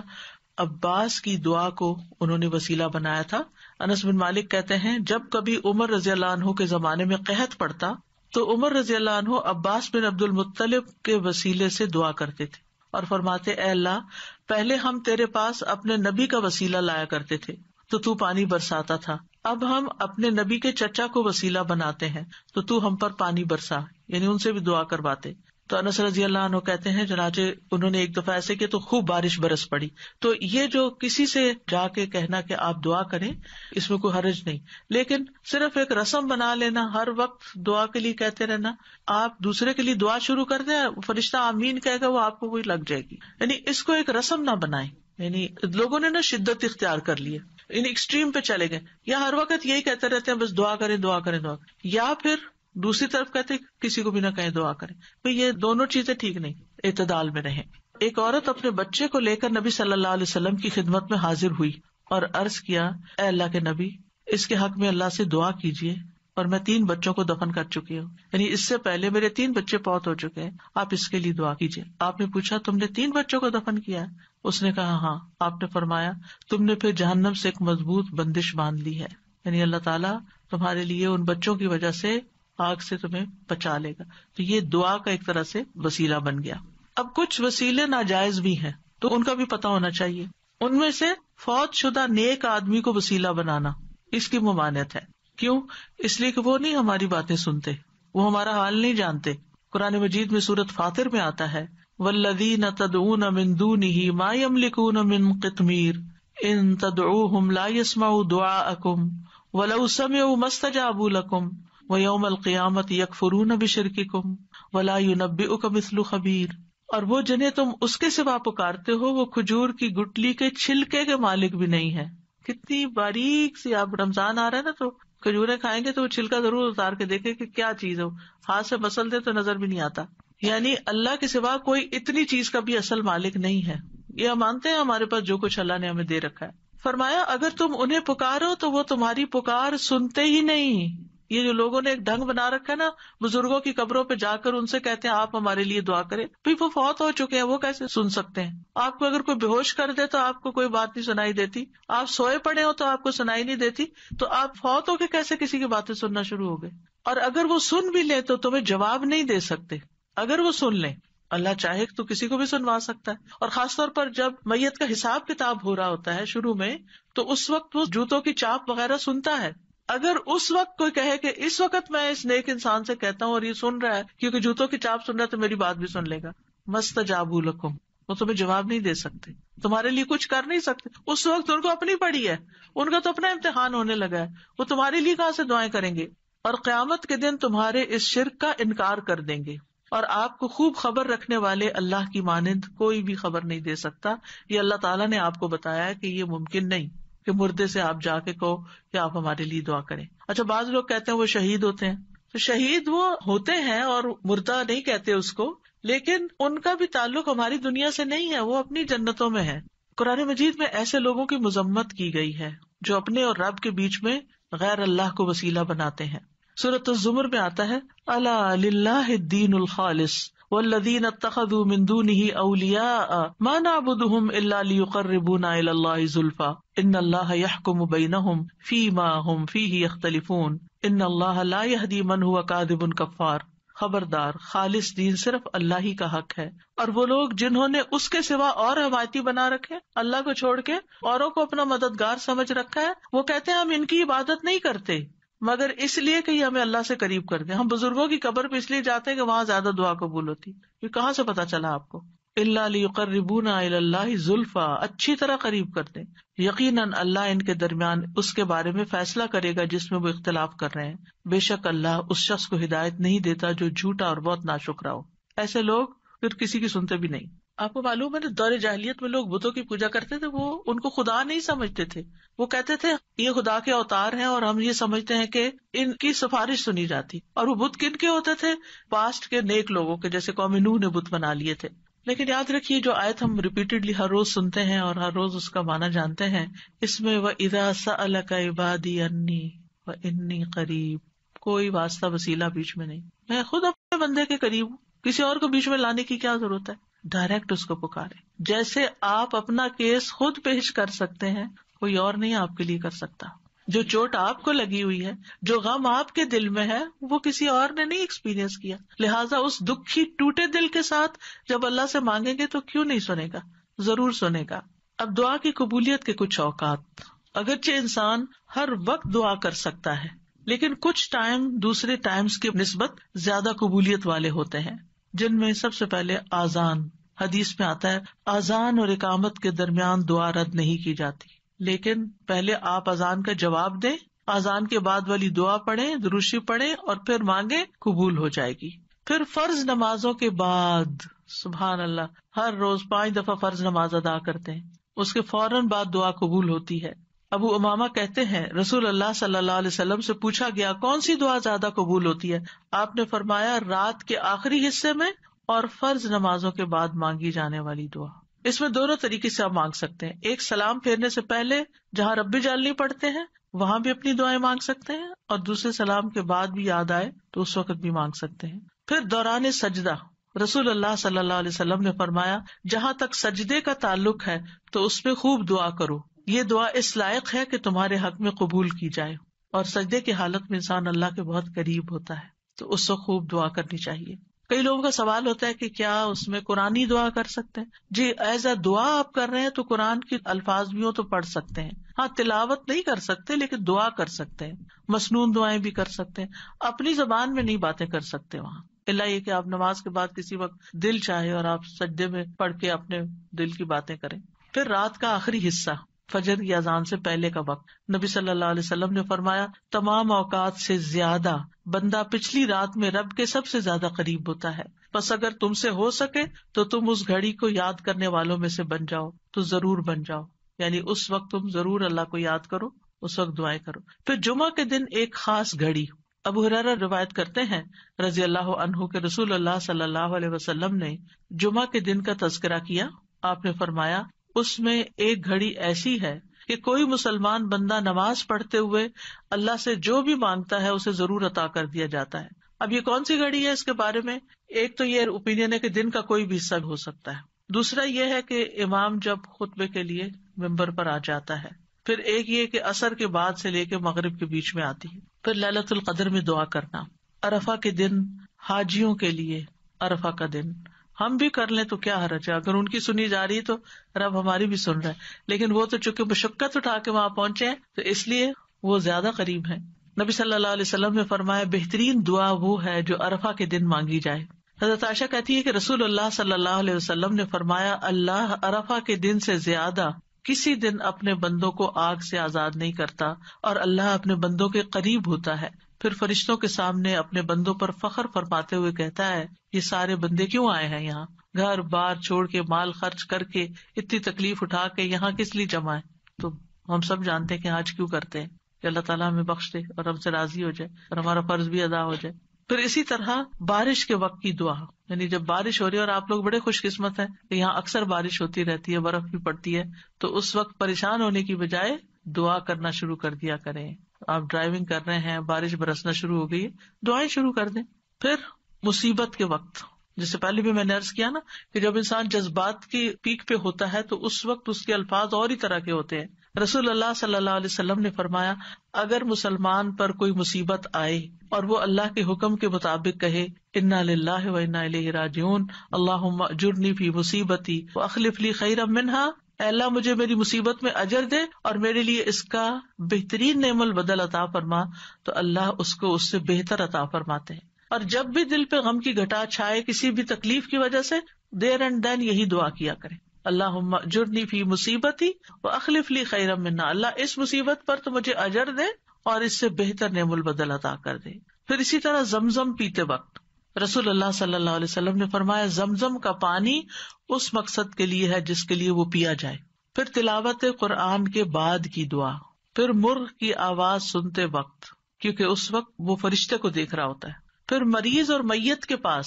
[SPEAKER 1] عباس کی دعا کو انہوں نے وسیلہ بنایا تھا. انس بن مالک کہتے ہیں جب کبھی عمر رضی اللہ عنہ کے زمانے میں قحط پڑتا تو عمر رضی اللہ عنہ عباس بن عبد المطلب کے وسیلے سے دعا کرتے تھے اور فرماتے اے اللہ پہلے ہم تیرے پاس اپنے نبی کا وسیلہ لایا کرتے تھے تو پانی برساتا تھا، اب ہم اپنے نبی کے چچا کو وسیلہ بناتے ہیں تو ہم پر پانی برسا، یعنی ان سے بھی دعا کرواتے. تو انس رضی اللہ عنہ کہتے ہیں چنانچہ انہوں نے ایک دفعہ ایسے کیا تو خوب بارش برس پڑی. تو یہ جو کسی سے جا کے کہنا کہ آپ دعا کریں اس میں کوئی حرج نہیں، لیکن صرف ایک رسم بنا لینا ہر وقت دعا کے لیے کہتے رہنا، آپ دوسرے کے لیے دعا شروع کر دیں فرشتہ آمین کہے گا وہ آپ کو وہی لگ جائے گی، یعنی اس کو ایک رسم نہ بنائیں. یعنی لوگوں نے نا شدت اختیار کر لی ہے، ان ایکسٹریم پہ چلے گئے، یا ہر وقت یہی کہتے رہتے ہیں بس دعا کریں دعا کریں دعا کریں، یا پھر دوسری طرف کہتے کسی کو بھی نہ کہیں دعا کریں. بھئی یہ دونوں چیزیں ٹھیک نہیں، اعتدال میں رہیں. ایک عورت اپنے بچے کو لے کر نبی صلی اللہ علیہ وسلم کی خدمت میں حاضر ہوئی اور عرض کیا، اے اللہ کے نبی، اس کے حق میں اللہ سے دعا کیجیے، اور میں 3 بچوں کو دفن کر چکی ہوں، یعنی اس سے پہلے میرے 3 بچے فوت ہو چکے ہیں، آپ اس کے لیے دعا کیجیے. آپ نے پوچھا تم نے 3 بچوں کو دفن کیا ہے؟ اس نے کہا ہاں. آپ نے فرمایا تم نے پھر جہنم سے ایک مضبوط بندش باندھ لی ہے، یعنی اللہ تعالیٰ تمہارے لیے ان بچوں کی وجہ سے آگ سے تمہیں بچا لے گا. تو یہ دعا کا ایک طرح سے وسیلہ بن گیا. اب کچھ وسیلے ناجائز بھی ہیں تو ان کا بھی پتہ ہونا چاہیے. ان میں سے فوت شدہ نیک آدمی کو وسیلہ بنانا، اس کی ممانعت ہے. کیوں؟ اس لیے کہ وہ نہیں ہماری باتیں سنتے، وہ ہمارا حال نہیں جانتے. قرآن مجید میں سورۃ فاطر میں آتا ہے والذین تدعون من دونہ ما یملکون من قطمیر ان تدعوہم لا یسمعوا دعاءکم ولو سمعوا ما استجابوا لکم ویوم القیامۃ یکفرون بشرککم ولا ینبئک مثل خبیر. اور وہ جنہیں تم اس کے سوا پکارتے ہو وہ کھجور کی گٹلی کے چھلکے کے مالک بھی نہیں ہے. کتنی باریک سی، آپ رمضان آ رہا ہے نا تو کھجوریں کھائیں گے تو وہ چھلکا ضرور اتار کے دیکھیں کہ کیا چیز ہو، ہاتھ سے مسل دے تو نظر بھی نہیں آتا. یعنی اللہ کے سوا کوئی اتنی چیز کا بھی اصل مالک نہیں ہے. یہ ہم مانتے ہیں ہمارے پاس جو کچھ اللہ نے ہمیں دے رکھا ہے. فرمایا اگر تم انہیں پکارو تو وہ تمہاری پکار سنتے ہی نہیں. یہ جو لوگوں نے ایک ڈھنگ بنا رکھا ہے نا، بزرگوں کی قبروں پہ جا کر ان سے کہتے ہیں آپ ہمارے لیے دعا کریں، بھائی وہ فوت ہو چکے ہیں، وہ کیسے سن سکتے ہیں؟ آپ کو اگر کوئی بے ہوش کر دے تو آپ کو کوئی بات نہیں سنائی دیتی، آپ سوئے پڑے ہو تو آپ کو سنائی نہیں دیتی، تو آپ فوت ہو کے کیسے کسی کی باتیں سننا شروع ہو گئے؟ اور اگر وہ سن بھی لیں تو تمہیں جواب نہیں دے سکتے. اگر وہ سن لیں، اللہ چاہے تو کسی کو بھی سنوا سکتا ہے. اور خاص طور پر جب میت کا حساب کتاب ہو رہا ہوتا ہے شروع میں، تو اس وقت وہ جوتوں کی چاپ وغیرہ سنتا ہے. اگر اس وقت کوئی کہے کہ اس وقت میں اس نیک انسان سے کہتا ہوں اور یہ سن رہا ہے کیونکہ جوتوں کی چاپ سن رہا ہے تو میری بات بھی سن لے گا، مستجابوا لکم، وہ تمہیں جواب نہیں دے سکتے، تمہارے لیے کچھ کر نہیں سکتے. اس وقت ان کو اپنی پڑی ہے، ان کا تو اپنا امتحان ہونے لگا ہے، وہ تمہارے لیے کہاں سے دعائیں کریں گے. اور قیامت کے دن تمہارے اس شرک کا انکار کر دیں گے. اور آپ کو خوب خبر رکھنے والے اللہ کی مانند کوئی بھی خبر نہیں دے سکتا. یہ اللہ تعالیٰ نے آپ کو بتایا ہے کہ یہ ممکن نہیں کہ مردے سے آپ جا کے کہو کہ آپ ہمارے لیے دعا کریں. اچھا، بعض لوگ کہتے ہیں وہ شہید ہوتے ہیں، تو شہید وہ ہوتے ہیں اور مردہ نہیں کہتے اس کو، لیکن ان کا بھی تعلق ہماری دنیا سے نہیں ہے، وہ اپنی جنتوں میں ہے. قرآن مجید میں ایسے لوگوں کی مذمت کی گئی ہے جو اپنے اور رب کے بیچ میں غیر اللہ کو وسیلہ بناتے ہیں. سورۃ الزمر میں آتا ہے الا للہ الدین الخالص والذین اتخذوا من دونہ اولیاء ما نعبدهم الا لیقربونا الی اللہ زلفی ان اللہ یحکم بینہم فیما ہم فیہ یختلفون ان اللہ لا یہدی من هو کاذب کفار. خبردار، خالص دین صرف اللہ ہی کا حق ہے، اور وہ لوگ جنہوں نے اس کے سوا اور حمایتی بنا رکھے، اللہ کو چھوڑ کے اوروں کو اپنا مددگار سمجھ رکھا ہے، وہ کہتے ہیں ہم ان کی عبادت نہیں کرتے مگر اس لیے کہ یہ ہمیں اللہ سے قریب کر دیں. ہم بزرگوں کی قبر پہ اس لیے جاتے ہیں کہ وہاں زیادہ دعا قبول ہوتی. یہ کہاں سے پتا چلا آپ کو؟ الا لیقربونا الی اللہ زلفی، اچھی طرح قریب کر دیں. یقیناً اللہ ان کے درمیان اس کے بارے میں فیصلہ کرے گا جس میں وہ اختلاف کر رہے ہیں. بے شک اللہ اس شخص کو ہدایت نہیں دیتا جو جھوٹا اور بہت ناشکرا ہو. ایسے لوگ پھر کسی کی سنتے بھی نہیں. آپ کو معلوم ہے نا، دور جاہلیت میں لوگ بتوں کی پوجا کرتے تھے، وہ ان کو خدا نہیں سمجھتے تھے. وہ کہتے تھے یہ خدا کے اوتار ہیں اور ہم یہ سمجھتے ہیں کہ ان کی سفارش سنی جاتی. اور وہ بت کن کے ہوتے تھے؟ پاسٹ کے نیک لوگوں کے، جیسے قوم نوح نے بت بنا لیے تھے. لیکن یاد رکھیے جو آیت ہم ریپیٹڈلی ہر روز سنتے ہیں اور ہر روز اس کا معنی جانتے ہیں، اس میں وَإِذَا سَأَلَكَ عِبَادِي عَنِّي وَإِنِّي قَرِيبٌ، کوئی واسطہ وسیلہ بیچ میں نہیں. میں خود اپنے بندے کے قریب ہوں، کسی اور کو بیچ میں لانے کی کیا ضرورت ہے؟ ڈائریکٹ اس کو پکارے. جیسے آپ اپنا کیس خود پیش کر سکتے ہیں، کوئی اور نہیں آپ کے لیے کر سکتا. جو چوٹ آپ کو لگی ہوئی ہے، جو غم آپ کے دل میں ہے، وہ کسی اور نے نہیں ایکسپیرینس کیا. لہٰذا اس دکھی ٹوٹے دل کے ساتھ جب اللہ سے مانگیں گے تو کیوں نہیں سنے گا؟ ضرور سنے گا. اب دعا کی قبولیت کے کچھ اوقات. اگرچہ انسان ہر وقت دعا کر سکتا ہے، لیکن کچھ ٹائم دوسرے ٹائمز کی نسبت زیادہ قبولیت والے ہوتے ہیں، جن میں سب سے پہلے آذان. حدیث میں آتا ہے آذان اور اقامت کے درمیان دعا رد نہیں کی جاتی، لیکن پہلے آپ اذان کا جواب دیں، اذان کے بعد والی دعا پڑھیں، درود شریف پڑھیں اور پھر مانگیں، قبول ہو جائے گی. پھر فرض نمازوں کے بعد، سبحان اللہ، ہر روز 5 دفعہ فرض نماز ادا کرتے ہیں، اس کے فوراً بعد دعا قبول ہوتی ہے. ابو امامہ کہتے ہیں رسول اللہ صلی اللہ علیہ وسلم سے پوچھا گیا کون سی دعا زیادہ قبول ہوتی ہے؟ آپ نے فرمایا رات کے آخری حصے میں اور فرض نمازوں کے بعد مانگی جانے والی دعا. اس میں دونوں طریقے سے آپ مانگ سکتے ہیں. ایک سلام پھیرنے سے پہلے جہاں رب جعلنی پڑھتے ہیں وہاں بھی اپنی دعائیں مانگ سکتے ہیں, اور دوسرے سلام کے بعد بھی یاد آئے تو اس وقت بھی مانگ سکتے ہیں. پھر دوران سجدہ رسول اللہ صلی اللہ علیہ وسلم نے فرمایا جہاں تک سجدے کا تعلق ہے تو اس میں خوب دعا کرو, یہ دعا اس لائق ہے کہ تمہارے حق میں قبول کی جائے. اور سجدے کی حالت میں انسان اللہ کے بہت قریب ہوتا ہے تو اس وقت خوب دعا کرنی چاہیے. کئی لوگوں کا سوال ہوتا ہے کہ کیا اس میں قرآنی دعا کر سکتے ہیں؟ جی, ایز اے دعا آپ کر رہے ہیں تو قرآن کے الفاظ بھی ہو تو پڑھ سکتے ہیں. ہاں, تلاوت نہیں کر سکتے لیکن دعا کر سکتے ہیں, مسنون دعائیں بھی کر سکتے ہیں. اپنی زبان میں نہیں باتیں کر سکتے وہاں, اللہ یہ کہ آپ نماز کے بعد کسی وقت دل چاہے اور آپ سجدے میں پڑھ کے اپنے دل کی باتیں کریں. پھر رات کا آخری حصہ, فجر یا اذان سے پہلے کا وقت, نبی صلی اللہ علیہ وسلم نے فرمایا تمام اوقات سے زیادہ بندہ پچھلی رات میں رب کے سب سے زیادہ قریب ہوتا ہے. بس اگر تم سے ہو سکے تو تم اس گھڑی کو یاد کرنے والوں میں سے بن جاؤ تو ضرور بن جاؤ, یعنی اس وقت تم ضرور اللہ کو یاد کرو, اس وقت دعائیں کرو. پھر جمعہ کے دن ایک خاص گھڑی, ابو ہریرہ روایت کرتے ہیں رضی اللہ عنہ کہ رسول اللہ صلی اللہ علیہ وسلم نے جمعہ کے دن کا تذکرہ کیا. آپ نے فرمایا اس میں ایک گھڑی ایسی ہے کہ کوئی مسلمان بندہ نماز پڑھتے ہوئے اللہ سے جو بھی مانگتا ہے اسے ضرور عطا کر دیا جاتا ہے. اب یہ کون سی گھڑی ہے؟ اس کے بارے میں ایک تو یہ اوپینین ہے کہ دن کا کوئی بھی حصہ ہو سکتا ہے. دوسرا یہ ہے کہ امام جب خطبے کے لیے ممبر پر آ جاتا ہے. پھر ایک یہ کہ عصر کے بعد سے لے کے مغرب کے بیچ میں آتی ہے. پھر لیلۃ القدر میں دعا کرنا. عرفہ کے دن حاجیوں کے لیے, عرفہ کا دن ہم بھی کر لیں تو کیا حرج ہے, اگر ان کی سنی جا رہی ہے تو رب ہماری بھی سن رہا ہے. لیکن وہ تو چونکہ مشقت اٹھا کے وہاں پہنچے ہیں تو اس لیے وہ زیادہ قریب ہیں. نبی صلی اللہ علیہ وسلم نے فرمایا بہترین دعا وہ ہے جو عرفہ کے دن مانگی جائے. حضرت عائشہ کہتی ہے کہ رسول اللہ صلی اللہ علیہ وسلم نے فرمایا اللہ عرفہ کے دن سے زیادہ کسی دن اپنے بندوں کو آگ سے آزاد نہیں کرتا اور اللہ اپنے بندوں کے قریب ہوتا ہے. پھر فرشتوں کے سامنے اپنے بندوں پر فخر فرماتے ہوئے کہتا ہے یہ سارے بندے کیوں آئے ہیں یہاں, گھر بار چھوڑ کے, مال خرچ کر کے, اتنی تکلیف اٹھا کے یہاں کس لیے جمع ہے؟ تو ہم سب جانتے ہیں کہ آج کیوں کرتے ہیں کہ اللہ تعالیٰ ہمیں بخش دے اور ہم سے راضی ہو جائے اور ہمارا فرض بھی ادا ہو جائے. پھر اسی طرح بارش کے وقت کی دعا, یعنی جب بارش ہو رہی ہے اور آپ لوگ بڑے خوش قسمت ہیں کہ یہاں اکثر بارش ہوتی رہتی ہے, برف بھی پڑتی ہے, تو اس وقت پریشان ہونے کی بجائے دعا کرنا شروع کر دیا کریں. آپ ڈرائیونگ کر رہے ہیں, بارش برسنا شروع ہو گئی, دعائیں شروع کر دیں. پھر مصیبت کے وقت, جس سے پہلے بھی میں نے عرض کیا نا کہ جب انسان جذبات کی پیک پہ ہوتا ہے تو اس وقت اس کے الفاظ اور ہی طرح کے ہوتے ہیں. رسول اللہ صلی اللہ علیہ وسلم نے فرمایا اگر مسلمان پر کوئی مصیبت آئے اور وہ اللہ کے حکم کے مطابق کہے انا للہ و انا الیہ راجعون اللہم اجرنی فی مصیبتی واخلف لی خیرا منہا, اے اللہ مجھے میری مصیبت میں اجر دے اور میرے لیے اس کا بہترین نعم البدل عطا فرما, تو اللہ اس کو اس سے بہتر عطا فرماتے ہیں. اور جب بھی دل پہ غم کی گھٹا چھائے کسی بھی تکلیف کی وجہ سے, دیر اینڈ دین یہی دعا کیا کریں اللہم اجرنی فی مصیبتی واخلف لی خیرا منہا, اللہ اس مصیبت پر تو مجھے اجر دے اور اس سے بہتر نعم البدل عطا کر دے. پھر اسی طرح زمزم پیتے وقت رسول اللہ صلی اللہ علیہ وسلم نے فرمایا زمزم کا پانی اس مقصد کے لیے ہے جس کے لیے وہ پیا جائے. پھر تلاوت قرآن کے بعد کی دعا. پھر مرغ کی آواز سنتے وقت, کیونکہ اس وقت وہ فرشتے کو دیکھ رہا ہوتا ہے. پھر مریض اور میت کے پاس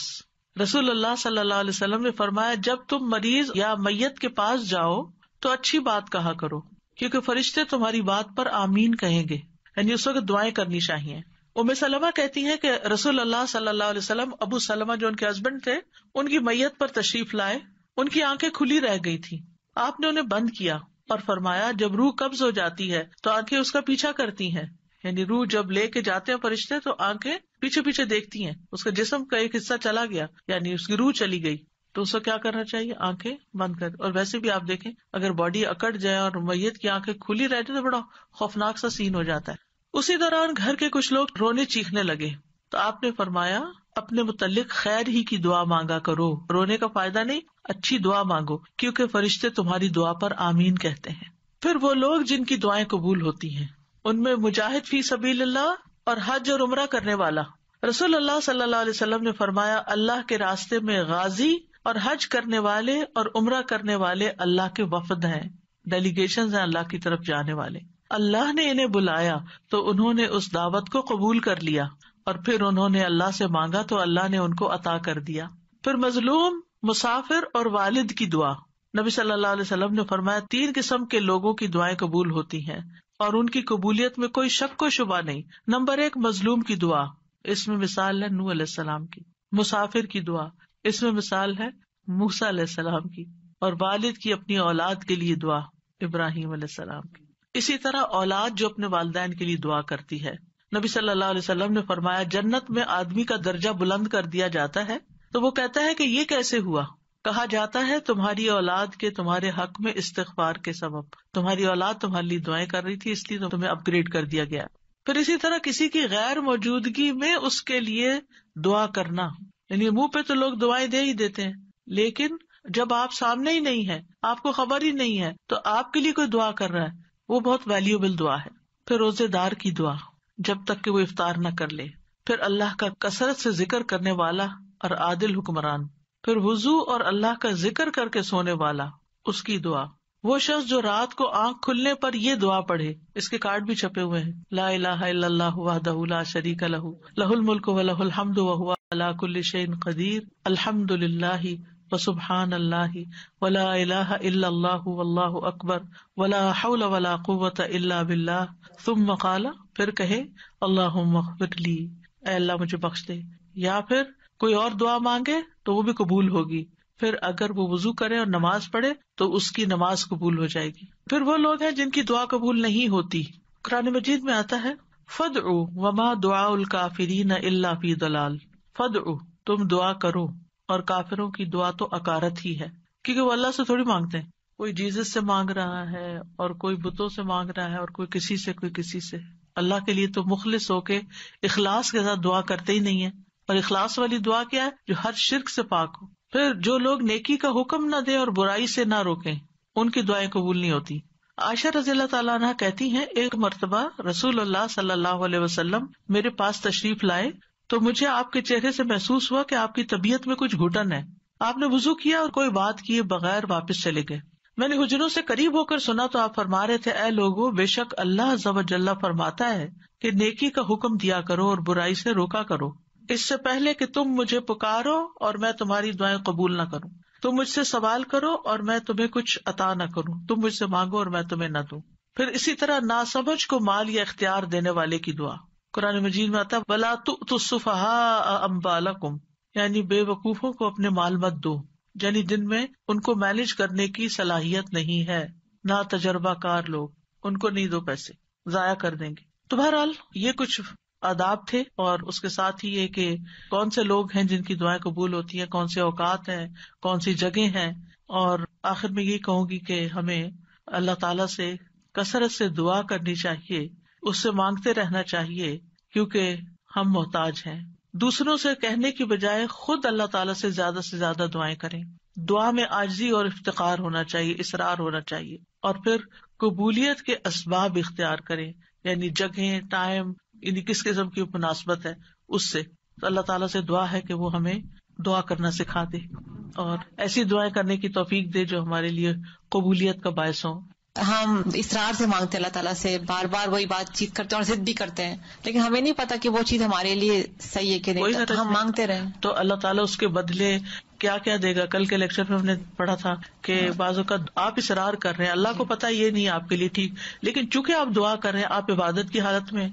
[SPEAKER 1] رسول اللہ صلی اللہ علیہ وسلم نے فرمایا جب تم مریض یا میت کے پاس جاؤ تو اچھی بات کہا کرو, کیونکہ فرشتے تمہاری بات پر آمین کہیں گے, یعنی اس وقت دعائیں کرنی چاہیے. ام سلمہ کہتی ہیں کہ رسول اللہ صلی اللہ علیہ وسلم ابو سلمہ جو ان کے ہسبینڈ تھے ان کی میت پر تشریف لائے. ان کی آنکھیں کھلی رہ گئی تھی, آپ نے انہیں بند کیا اور فرمایا جب روح قبض ہو جاتی ہے تو آنکھیں اس کا پیچھا کرتی ہیں, یعنی روح جب لے کے جاتے ہیں فرشتے تو آنکھیں پیچھے پیچھے دیکھتی ہیں. اس کا جسم کا ایک حصہ چلا گیا, یعنی اس کی روح چلی گئی, تو اس کو کیا کرنا چاہیے, آنکھیں بند کر. اور ویسے بھی آپ دیکھیں اگر باڈی اکڑ جائے اور میت کی آنکھیں کھلی رہ جائے تو بڑا خوفناک سا سین ہو جاتا ہے. اسی دوران گھر کے کچھ لوگ رونے چیخنے لگے تو آپ نے فرمایا اپنے متعلق خیر ہی کی دعا مانگا کرو, رونے کا فائدہ نہیں, اچھی دعا مانگو, کیونکہ فرشتے تمہاری دعا پر آمین کہتے ہیں. پھر وہ لوگ جن کی دعائیں قبول ہوتی ہیں ان میں مجاہد فی سبیل اللہ اور حج اور عمرہ کرنے والا. رسول اللہ صلی اللہ علیہ وسلم نے فرمایا اللہ کے راستے میں غازی اور حج کرنے والے اور عمرہ کرنے والے اللہ کے وفد ہیں. ڈیلیگیشنز ہیں اللہ کی طرف جانے والے. اللہ نے انہیں بلایا تو انہوں نے اس دعوت کو قبول کر لیا، اور پھر انہوں نے اللہ سے مانگا تو اللہ نے ان کو عطا کر دیا. پھر مظلوم، مسافر اور والد کی دعا. نبی صلی اللہ علیہ وسلم نے فرمایا 3 قسم کے لوگوں کی دعائیں قبول ہوتی ہیں اور ان کی قبولیت میں کوئی شک و شبہ نہیں. نمبر 1، مظلوم کی دعا، اس میں مثال ہے نوح علیہ السلام کی. مسافر کی دعا، اس میں مثال ہے موسیٰ علیہ السلام کی. اور والد کی اپنی اولاد کے لیے دعا، ابراہیم علیہ السلام کی. اسی طرح اولاد جو اپنے والدین کے لیے دعا کرتی ہے. نبی صلی اللہ علیہ وسلم نے فرمایا جنت میں آدمی کا درجہ بلند کر دیا جاتا ہے تو وہ کہتا ہے کہ یہ کیسے ہوا؟ کہا جاتا ہے تمہاری اولاد کے تمہارے حق میں استغفار کے سبب، تمہاری اولاد تمہارے لیے دعائیں کر رہی تھی اس لیے تمہیں اپ گریڈ کر دیا گیا. پھر اسی طرح کسی کی غیر موجودگی میں اس کے لیے دعا کرنا، یعنی منہ پہ تو لوگ دعائیں دے ہی دیتے ہیں، لیکن جب آپ سامنے ہی نہیں ہے، آپ کو خبر ہی نہیں ہے، تو آپ کے لیے کوئی دعا کر رہا ہے، وہ بہت ویلیوبل دعا ہے. پھر روزے دار کی دعا جب تک کہ وہ افطار نہ کر لے. پھر اللہ کا کثرت سے ذکر کرنے والا اور عادل حکمران. پھر وضو اور اللہ کا ذکر کر کے سونے والا، اس کی دعا. وہ شخص جو رات کو آنکھ کھلنے پر یہ دعا پڑھے، اس کے کارڈ بھی چھپے ہوئے ہیں، لا الہ الا اللہ وحدہ لا شریک لہ لہ الملک و لہ الحمد وہو علی کل شیء قدیر الحمد للہ وسبحان اللہ ولا الہ الا اللہ واللہ اکبر ولا حول ولا قوۃ الا باللہ. ثم قال، پھر کہے اللہم اغفر لی، اے اللہ مجھے بخش دے. یا پھر کوئی اور دعا مانگے تو وہ بھی قبول ہوگی. پھر اگر وہ وضو کرے اور نماز پڑھے تو اس کی نماز قبول ہو جائے گی. پھر وہ لوگ ہیں جن کی دعا قبول نہیں ہوتی. قرآن مجید میں آتا ہے فادعوا وما دعاء الکافرین الا فی ضلال. فادعوا، تم دعا کرو، اور کافروں کی دعا تو اکارت ہی ہے، کیونکہ وہ اللہ سے تھوڑی مانگتے ہیں. کوئی جیزس سے مانگ رہا ہے اور کوئی بتوں سے مانگ رہا ہے اور کوئی کسی سے کوئی کسی سے. اللہ کے لیے تو مخلص ہو کے اخلاص کے ساتھ دعا کرتے ہی نہیں ہے. اور اخلاص والی دعا کیا ہے؟ جو ہر شرک سے پاک ہو. پھر جو لوگ نیکی کا حکم نہ دیں اور برائی سے نہ روکیں، ان کی دعائیں قبول نہیں ہوتی. عائشہ رضی اللہ تعالیٰ عنہ کہتی ہیں ایک مرتبہ رسول اللہ صلی اللہ علیہ وسلم میرے پاس تشریف لائے تو مجھے آپ کے چہرے سے محسوس ہوا کہ آپ کی طبیعت میں کچھ گھٹن ہے. آپ نے وضو کیا اور کوئی بات کیے بغیر واپس چلے گئے. میں نے حجروں سے قریب ہو کر سنا تو آپ فرما رہے تھے اے لوگو، بے شک اللہ عز و جل فرماتا ہے کہ نیکی کا حکم دیا کرو اور برائی سے روکا کرو، اس سے پہلے کہ تم مجھے پکارو اور میں تمہاری دعائیں قبول نہ کروں. تم مجھ سے سوال کرو اور میں تمہیں کچھ عطا نہ کروں، تم مجھ سے مانگو اور میں تمہیں نہ دوں. پھر اسی طرح ناسمجھ کو مال یا اختیار دینے والے کی دعا. قرآن مجید میں آتا ہے وَلَا تُؤْتُوا السُّفَهَاءَ أَمْوَالَكُمْ، یعنی بے وقوفوں کو اپنے مال مت دو، یعنی جن میں ان کو مینج کرنے کی صلاحیت نہیں ہے، نہ تجربہ کار لوگ، ان کو نہیں دو، پیسے ضائع کر دیں گے. تو بہرحال یہ کچھ آداب تھے، اور اس کے ساتھ ہی یہ کہ کون سے لوگ ہیں جن کی دعائیں قبول ہوتی ہیں، کون سے اوقات ہیں، کون سی جگہ ہیں. اور آخر میں یہی کہوں گی کہ ہمیں اللہ تعالیٰ سے کثرت سے دعا کرنی چاہیے، اس سے مانگتے رہنا چاہیے، کیونکہ ہم محتاج ہیں. دوسروں سے کہنے کی بجائے خود اللہ تعالیٰ سے زیادہ دعائیں کریں. دعا میں عاجزی اور افتقار ہونا چاہیے، اصرار ہونا چاہیے. اور پھر قبولیت کے اسباب اختیار کریں، یعنی جگہیں، ٹائم، یعنی کس قسم کی مناسبت ہے اس سے. تو اللہ تعالیٰ سے دعا ہے کہ وہ ہمیں دعا کرنا سکھا دے اور ایسی دعائیں کرنے کی توفیق دے جو ہمارے لیے قبولیت کا باعث ہوں.
[SPEAKER 2] ہم اصرار سے مانگتے اللہ تعالیٰ سے، بار بار وہی بات چیت کرتے ہیں اور ضد بھی کرتے ہیں، لیکن ہمیں نہیں پتا کہ وہ چیز ہمارے لیے صحیح ہے کہ نہیں، ہم مانگتے رہیں
[SPEAKER 1] تو اللہ تعالیٰ اس کے بدلے کیا کیا دے گا. کل کے لیکچر میں ہم نے پڑھا تھا کہ بعض اوقات آپ اصرار کر رہے ہیں، اللہ کو پتا یہ نہیں آپ کے لیے ٹھیک، لیکن چونکہ آپ دعا کر رہے ہیں، آپ عبادت کی حالت میں،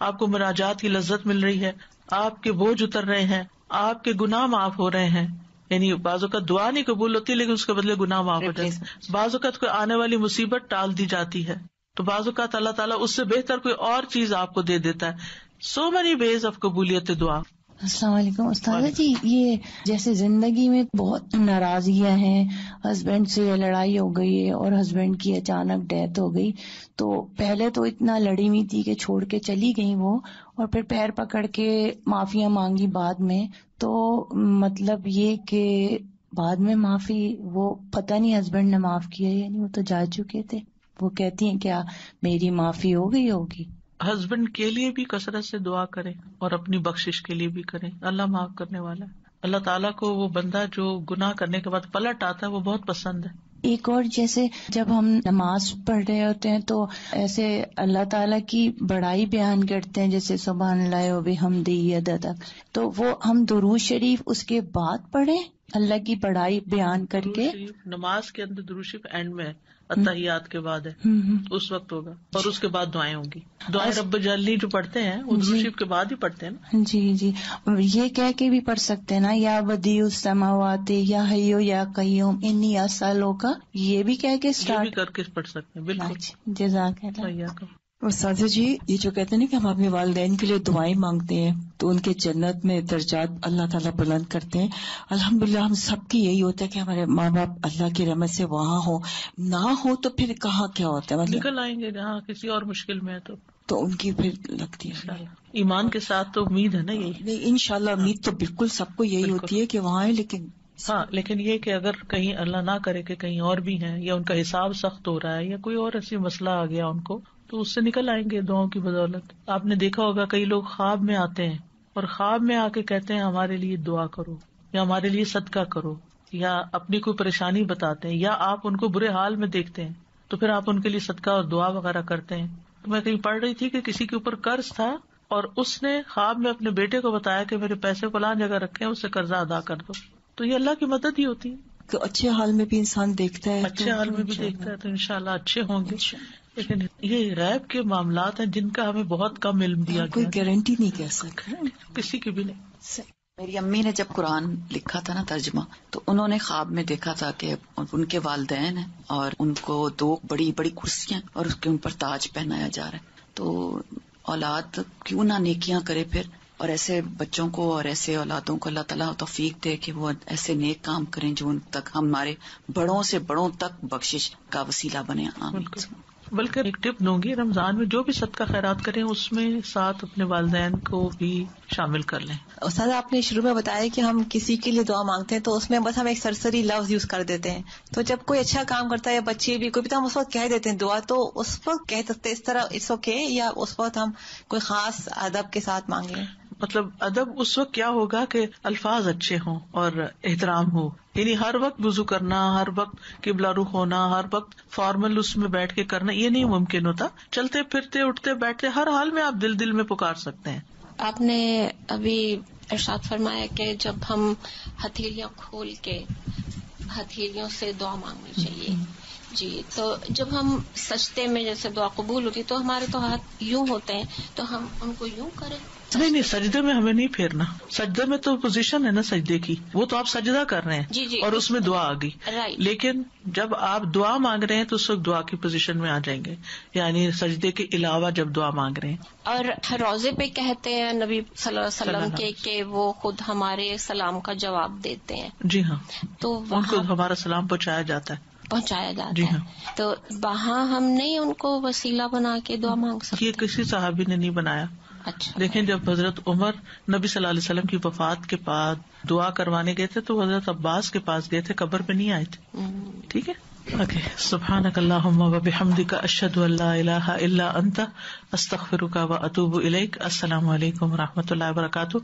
[SPEAKER 1] آپ کو مناجات کی لذت مل رہی ہے، آپ کے بوجھ اتر رہے ہیں، آپ کے گناہ معاف ہو رہے ہیں. یعنی بعض اوقات دعا نہیں قبول ہوتی لیکن اس کے بدلے گناہ معاف ہو جاتے ہیں. بعض اوقات کوئی آنے والی مصیبت ٹال دی جاتی ہے، تو بعض اوقات اللہ تعالیٰ اس سے بہتر کوئی اور چیز آپ کو دے دیتا ہے. سو مینی ویز آف قبولیت دعا.
[SPEAKER 3] السلام علیکم استاذہ جی. یہ جیسے زندگی میں بہت ناراضگیاں ہیں، ہسبینڈ سے لڑائی ہو گئی ہے اور ہسبینڈ کی اچانک ڈیتھ ہو گئی، تو پہلے تو اتنا لڑی ہوئی تھی کہ چھوڑ کے چلی گئی وہ، اور پھر پیر پکڑ کے معافیاں مانگی بعد میں. تو مطلب یہ کہ بعد میں معافی، وہ پتہ نہیں ہسبینڈ نے معاف کیا یا نہیں، وہ تو جا چکے تھے. وہ کہتی ہیں کیا میری معافی ہو گئی ہوگی؟
[SPEAKER 1] ہسبینڈ کے لیے بھی کثرت سے دعا کریں اور اپنی بخشش کے لیے بھی کریں. اللہ معاف کرنے والا ہے. اللہ تعالیٰ کو وہ بندہ جو گناہ کرنے کے بعد پلٹ آتا ہے وہ بہت پسند ہے.
[SPEAKER 3] ایک اور جیسے جب ہم نماز پڑھ رہے ہوتے ہیں تو ایسے اللہ تعالیٰ کی بڑائی بیان کرتے ہیں، جیسے سبحان اللہ و بحمدہ عدد، تو وہ ہم درود شریف اس کے بعد پڑھیں اللہ کی بڑائی بیان کر کے.
[SPEAKER 1] نماز کے اندر درود شریف اینڈ میں اتحیات کے بعد ہے، اس وقت ہوگا، اور اس کے بعد دعائیں ہوں گی. دعائیں رب جلنی جو پڑھتے ہیں وہ درود شریف کے بعد ہی پڑھتے ہیں نا.
[SPEAKER 3] جی یہ کہہ کے بھی پڑھ سکتے ہیں نا، یا بدیع السماوات یا حیو یا قیوم انی اسالک، یہ بھی کہہ کے
[SPEAKER 1] اسٹارٹ کر کے پڑھ سکتے ہیں. بالکل،
[SPEAKER 3] جزاک اللہ.
[SPEAKER 4] استاذہ جی، یہ جو کہتے ہیں نا کہ ہم اپنے والدین کے لیے دعائیں مانگتے ہیں تو ان کے جنت میں درجات اللہ تعالیٰ بلند کرتے ہیں. الحمدللہ ہم سب کی یہی ہوتا ہے کہ ہمارے ماں باپ اللہ کی رحمت سے وہاں ہو، نہ ہو تو پھر کہاں کیا ہوتا ہے، مطلب
[SPEAKER 1] نکل آئیں گے جہاں کسی اور مشکل میں ہے
[SPEAKER 4] تو ان کی پھر لگتی ہے.
[SPEAKER 1] ایمان کے ساتھ تو امید ہے نا یہی.
[SPEAKER 4] نہیں، انشاءاللہ امید تو بالکل سب کو یہی ہوتی ہے کہ وہاں ہے، لیکن
[SPEAKER 1] یہ کہ اگر کہیں اللہ نہ کرے کہ کہیں اور بھی ہیں، یا ان کا حساب سخت ہو رہا ہے، یا کوئی اور ایسی مسئلہ آ گیا ان کو، تو اس سے نکل آئیں گے دعاؤں کی بدولت. آپ نے دیکھا ہوگا کئی لوگ خواب میں آتے ہیں اور خواب میں آ کے کہتے ہیں ہمارے لیے دعا کرو، یا ہمارے لیے صدقہ کرو، یا اپنی کوئی پریشانی بتاتے ہیں، یا آپ ان کو برے حال میں دیکھتے ہیں تو پھر آپ ان کے لیے صدقہ اور دعا وغیرہ کرتے ہیں. تو میں کہیں پڑھ رہی تھی کہ کسی کے اوپر قرض تھا اور اس نے خواب میں اپنے بیٹے کو بتایا کہ میرے پیسے فلاں جگہ رکھے ہیں، اس سے قرضہ ادا کر دو. تو یہ اللہ کی مدد ہی ہوتی ہے
[SPEAKER 4] کہ اچھے حال میں بھی انسان دیکھتا ہے،
[SPEAKER 1] اچھے حال میں بھی دیکھتا ہے تو انشاءاللہ اچھے ہوں گے. لیکن یہ غیب کے معاملات ہیں جن کا ہمیں بہت کم علم دیا گیا،
[SPEAKER 4] کوئی گارنٹی نہیں کہہ سکتا
[SPEAKER 1] کسی کی بھی نہیں.
[SPEAKER 5] میری امی نے جب قرآن لکھا تھا نا ترجمہ، تو انہوں نے خواب میں دیکھا تھا کہ ان کے والدین ہیں اور ان کو 2 بڑی بڑی کرسیاں اور اس کے ان پر تاج پہنایا جا رہا ہے. تو اولاد کیوں نہ نیکیاں کرے پھر، اور ایسے بچوں کو اور ایسے اولادوں کو اللہ تعالیٰ توفیق دے کہ وہ ایسے نیک کام کریں جو ان تک ہمارے بڑوں سے بڑوں تک بخشش کا وسیلہ بنے.
[SPEAKER 1] بلکہ ایک ٹپ دوں گی، رمضان میں جو بھی صدقہ خیرات کریں اس میں ساتھ اپنے والدین کو بھی شامل کر لیں.
[SPEAKER 2] استاد آپ نے شروع میں بتایا کہ ہم کسی کے لیے دعا مانگتے ہیں تو اس میں بس ہم ایک سرسری لفظ یوز کر دیتے ہیں، تو جب کوئی اچھا کام کرتا ہے یا بچے بھی کوئی بھی تو ہم اس وقت کہہ دیتے ہیں دعا، تو اس وقت کہہ سکتے اس طرح اٹس اوکے، یا اس وقت ہم کوئی خاص ادب کے ساتھ مانگیں؟
[SPEAKER 1] مطلب ادب اس وقت کیا ہوگا کہ الفاظ اچھے ہوں اور احترام ہو، یعنی ہر وقت وضو کرنا، ہر وقت قبلہ رخ ہونا، ہر وقت فارمل اس میں بیٹھ کے کرنا یہ نہیں ممکن ہوتا. چلتے پھرتے اٹھتے بیٹھتے ہر حال میں آپ دل میں پکار سکتے ہیں.
[SPEAKER 6] آپ نے ابھی ارشاد فرمایا کہ جب ہم ہتھیلیاں کھول کے ہتھیلیوں سے دعا مانگنی چاہیے. جی، تو جب ہم سجدے میں جیسے دعا قبول ہوتی تو ہمارے تو ہاتھ یوں ہوتے ہیں، تو ہم ان کو یوں کریں؟
[SPEAKER 1] نہیں، سجدے میں ہمیں نہیں پھیرنا. سجدے میں تو پوزیشن ہے نا سجدے کی، وہ تو آپ سجدہ کر رہے ہیں.
[SPEAKER 6] جی
[SPEAKER 1] اور اس میں دعا آ گئی.
[SPEAKER 6] رائٹ.
[SPEAKER 1] لیکن جب آپ دعا مانگ رہے ہیں تو اس وقت دعا کی پوزیشن میں آ جائیں گے، یعنی سجدے کے علاوہ جب دعا مانگ رہے ہیں.
[SPEAKER 6] اور روزے پہ کہتے ہیں نبی صلی اللہ علیہ وسلم کے کہ وہ خود ہمارے سلام کا جواب دیتے ہیں.
[SPEAKER 1] جی ہاں،
[SPEAKER 6] تو
[SPEAKER 1] ان کو ہمارا سلام پہنچایا جاتا ہے.
[SPEAKER 6] جی ہاں. تو وہاں ہم نہیں ان کو وسیلہ بنا کے دعا مانگ سکتے؟
[SPEAKER 1] یہ کسی صحابی نے نہیں بنایا.
[SPEAKER 6] اچھا.
[SPEAKER 1] دیکھیں جب حضرت عمر نبی صلی اللہ علیہ وسلم کی وفات کے بعد دعا کروانے گئے تھے تو حضرت عباس کے پاس گئے تھے، قبر پہ نہیں آئے تھے. ٹھیک ہے. اوکے. سبحانک اللہم و بحمدک اشہد ان لا الہ الا انت استغفرک و اتوب الیک. السلام علیکم و رحمۃ اللہ وبرکاتہ.